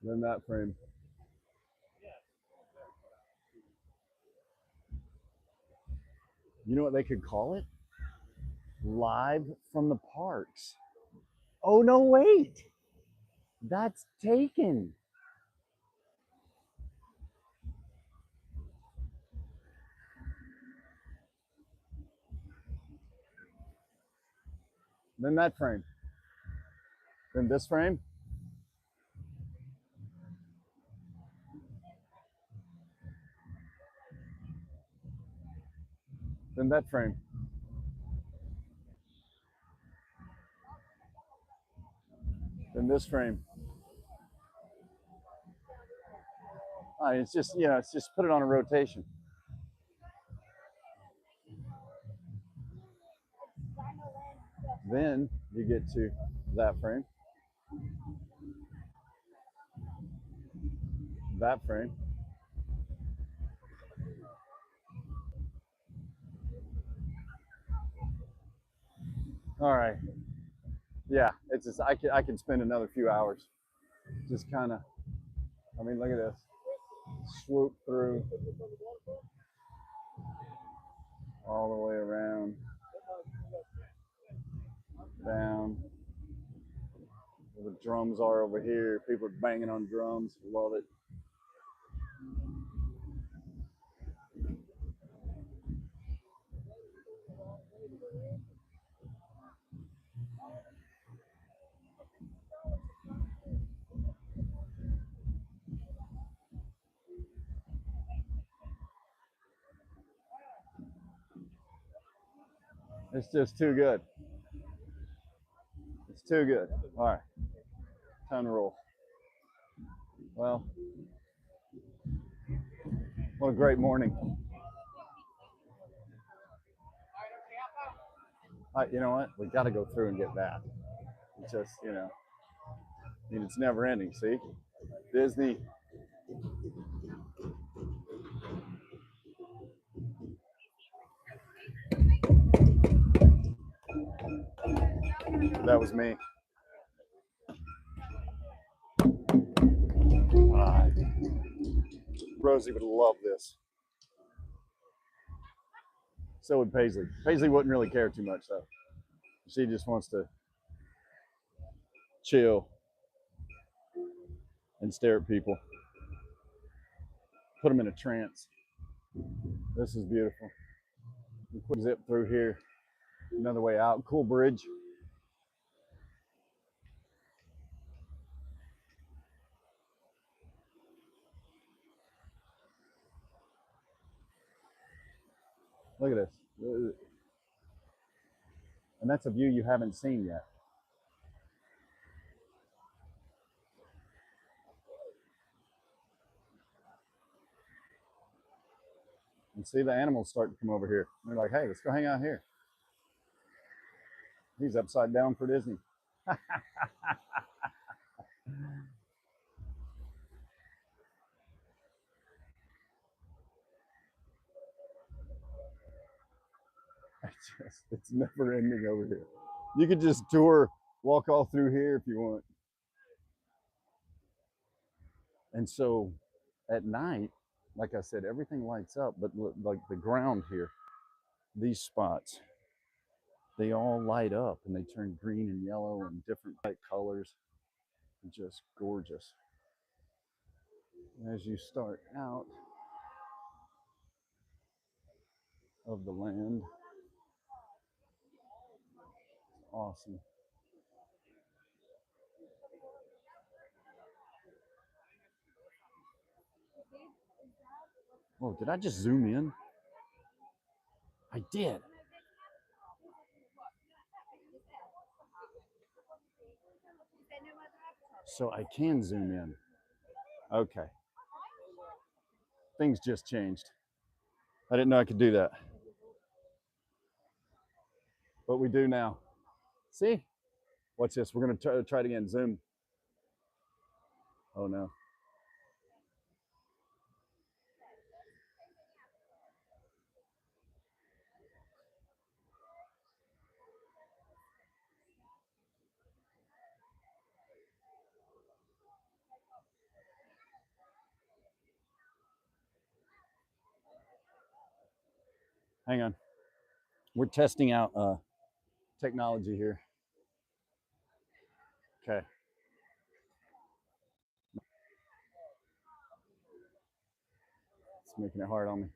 Then that frame. You know what they could call it? Live from the parks. Oh, no, wait. That's taken. Then that frame. Then this frame. Then that frame. Then this frame. It's just, it's just put it on a rotation. Then you get to that frame. That frame. All right. Yeah, it's just I can spend another few hours just kind of. I mean, look at this. Swoop through all the way around, down. Where the drums are over here. People are banging on drums. Love it. It's just too good. It's too good. All right. Time to roll. Well, what a great morning. You know what? We got to go through and get that. It's just, I mean, it's never ending. See? Disney. That was me. Rosie would love this. So would Paisley. Paisley wouldn't really care too much though. She just wants to chill and stare at people. Put them in a trance. This is beautiful. We quick zip through here. Another way out. Cool bridge. Look at this. And that's a view you haven't seen yet. And see the animals start to come over here. They're like, hey, let's go hang out here. He's upside down for Disney. it's never ending over here. You could just tour, walk all through here if you want. And so at night, like I said, everything lights up, but look, like the ground here, these spots, they all light up and they turn green and yellow and different bright colors. Just gorgeous. As you start out of the land, awesome. Oh, did I just zoom in? I did. So I can zoom in. Okay. Things just changed. I didn't know I could do that. But we do now. See? Watch this. We're going to try it again. Zoom. Oh, no. Hang on. We're testing out technology here. Okay. It's making it hard on me.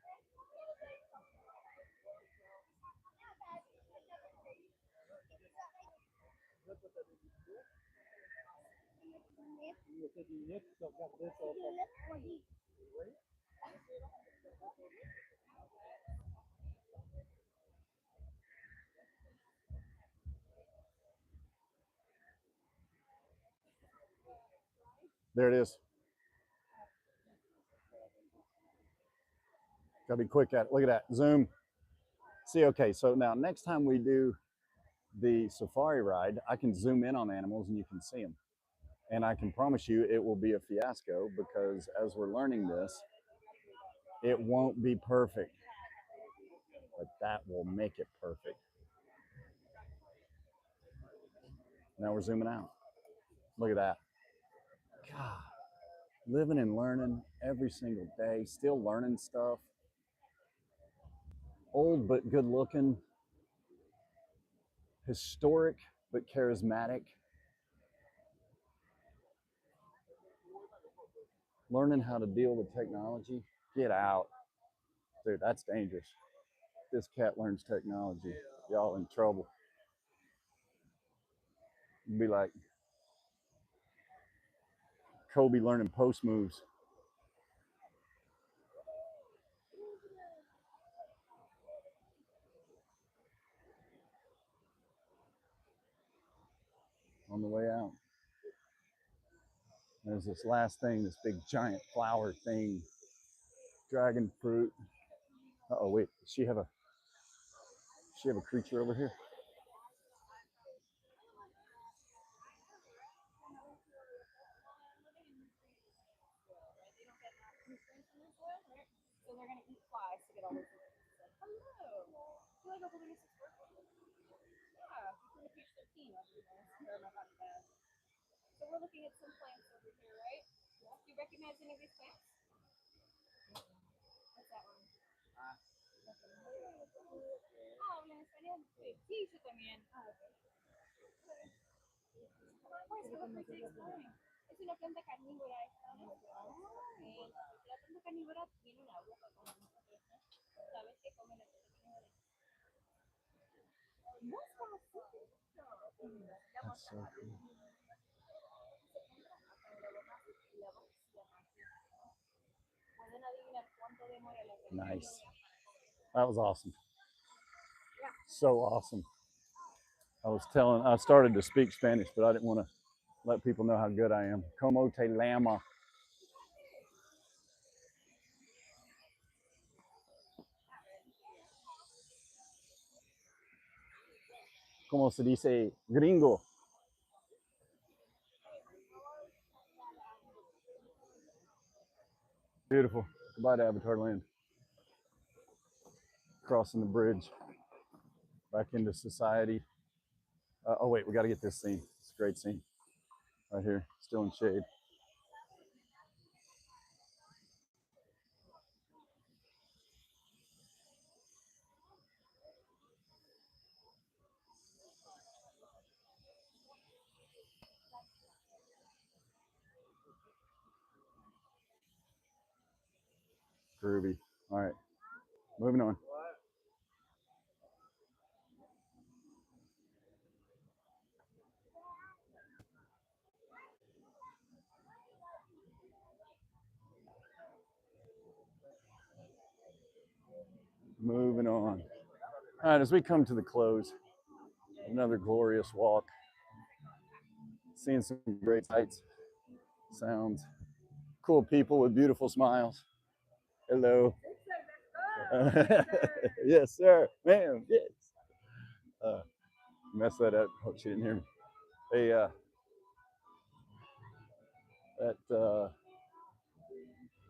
There it is. Gotta be quick at it. Look at that. Zoom. See, okay, so now next time we do the safari ride, I can zoom in on animals and you can see them. And I can promise you it will be a fiasco because as we're learning this, it won't be perfect. But that will make it perfect. Now we're zooming out. Look at that. God, living and learning every single day, still learning stuff. Old but good looking, historic but charismatic. Learning how to deal with technology. Get out. Dude, that's dangerous. This cat learns technology. Y'all in trouble. It'd be like Kobe learning post moves. On the way out. There's this last thing, this big giant flower thing. Dragon fruit. Uh-oh, wait, does she have a creature over here? So they're gonna eat flies to get all those. Hello. Do you like opening a support? Yeah, from page 13 of my body bag. So we're looking at some plants over here, right? Do you recognize any of these plants? What's that one? Ah, habla en español. Sí, yo también. Ah, ok. Pues, what was the exploring? Es una planta carnívora. La planta carnívora tiene una boca como nosotros, ¿no? ¿Sabes qué come la planta carnívora? That's so cool. Nice. That was awesome. So awesome. I started to speak Spanish, but I didn't want to let people know how good I am. Como te llama? Como se dice gringo? Beautiful. Goodbye to Avatar Land. Crossing the bridge. back into society. Oh wait, we got to get this scene. It's a great scene right here, still in shade. Groovy. All right, moving on. Moving on. All right, as we come to the close, another glorious walk, seeing some great sights, sounds, cool people with beautiful smiles. Hello. Yes, sir, ma'am. Yes. Mess that up. Hope she didn't hear me. Hey,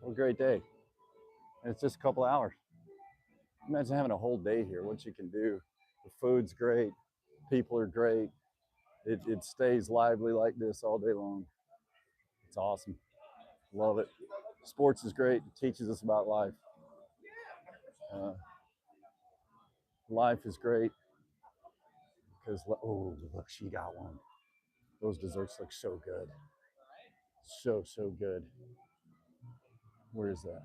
what a great day. And it's just a couple hours. Imagine having a whole day here. What you can do. The food's great. People are great. It stays lively like this all day long. It's awesome. Love it. Sports is great. It teaches us about life. Uh, life is great because, oh, look, she got one. Those desserts look so good. So good. Where is that?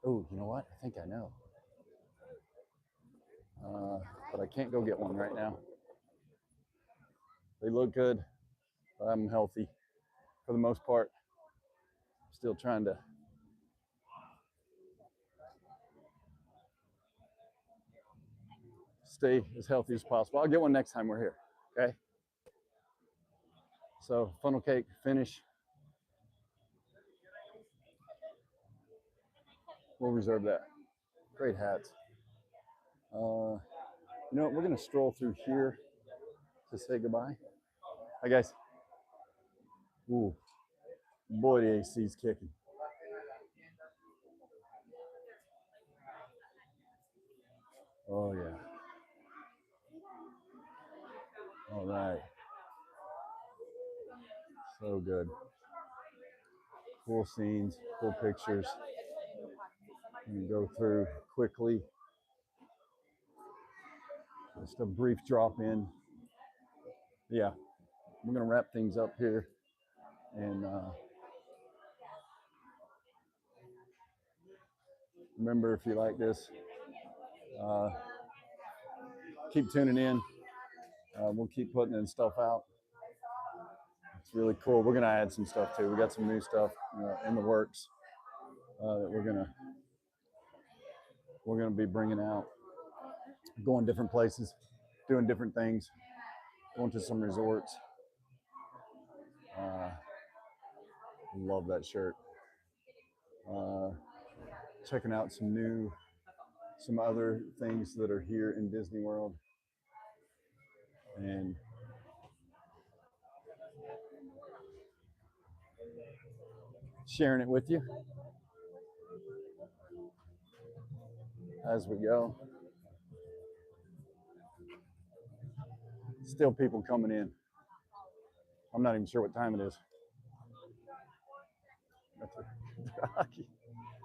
Oh, you know what? I think I know. But I can't go get one right now. They look good, but I'm healthy for the most part. Still trying to stay as healthy as possible. I'll get one next time we're here. Okay. So funnel cake finish. We'll reserve that. Great hats. You know what? We're gonna stroll through here to say goodbye. Hi guys. Ooh, boy, the AC's kicking. Oh yeah. All right. So good. Cool scenes, cool pictures. I'm gonna go through quickly. Just a brief drop in. Yeah, we're gonna wrap things up here, and remember, if you like this, uh, keep tuning in. We'll keep putting in stuff out. It's really cool. We're gonna add some stuff too. We got some new stuff in the works that we're gonna be bringing out. Going different places, doing different things, going to some resorts. Love that shirt. Checking out some other things that are here in Disney World, and sharing it with you as we go. Still people coming in. I'm not even sure what time it is.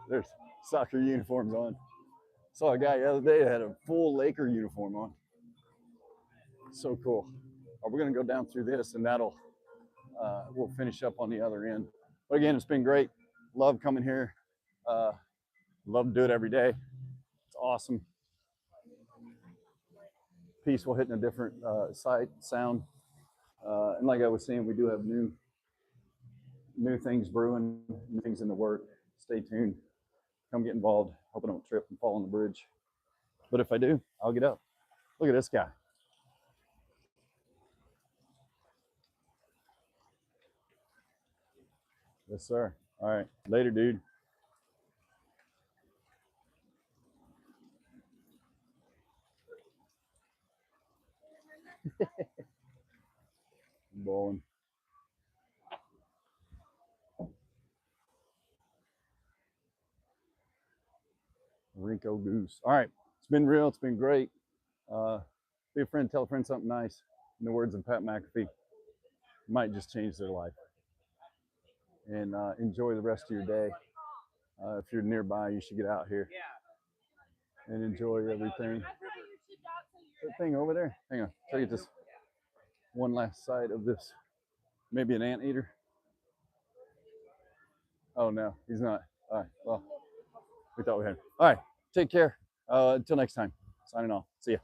There's soccer uniforms on. Saw a guy the other day that had a full Laker uniform on. So cool. We're gonna go down through this, and we'll finish up on the other end. But again, it's been great. Love coming here. Love to do it every day. It's awesome. Peaceful, hitting a different sight, sound, and like I was saying, we do have new things brewing, new things in the work. Stay tuned. Come get involved. Hope I don't trip and fall on the bridge. But if I do, I'll get up. Look at this guy. Yes, sir. All right. Later, dude. Bowling. Rico Goose. All right. It's been real. It's been great. Be a friend, tell a friend something nice. In the words of Pat McAfee, might just change their life. And enjoy the rest of your day. If you're nearby, you should get out here and enjoy everything. That thing over there. Hang on. Tell you just one last sight of this. Maybe an anteater. Oh no, he's not. All right. Well, we thought we had. All right. Take care. Until next time. Signing off. See ya.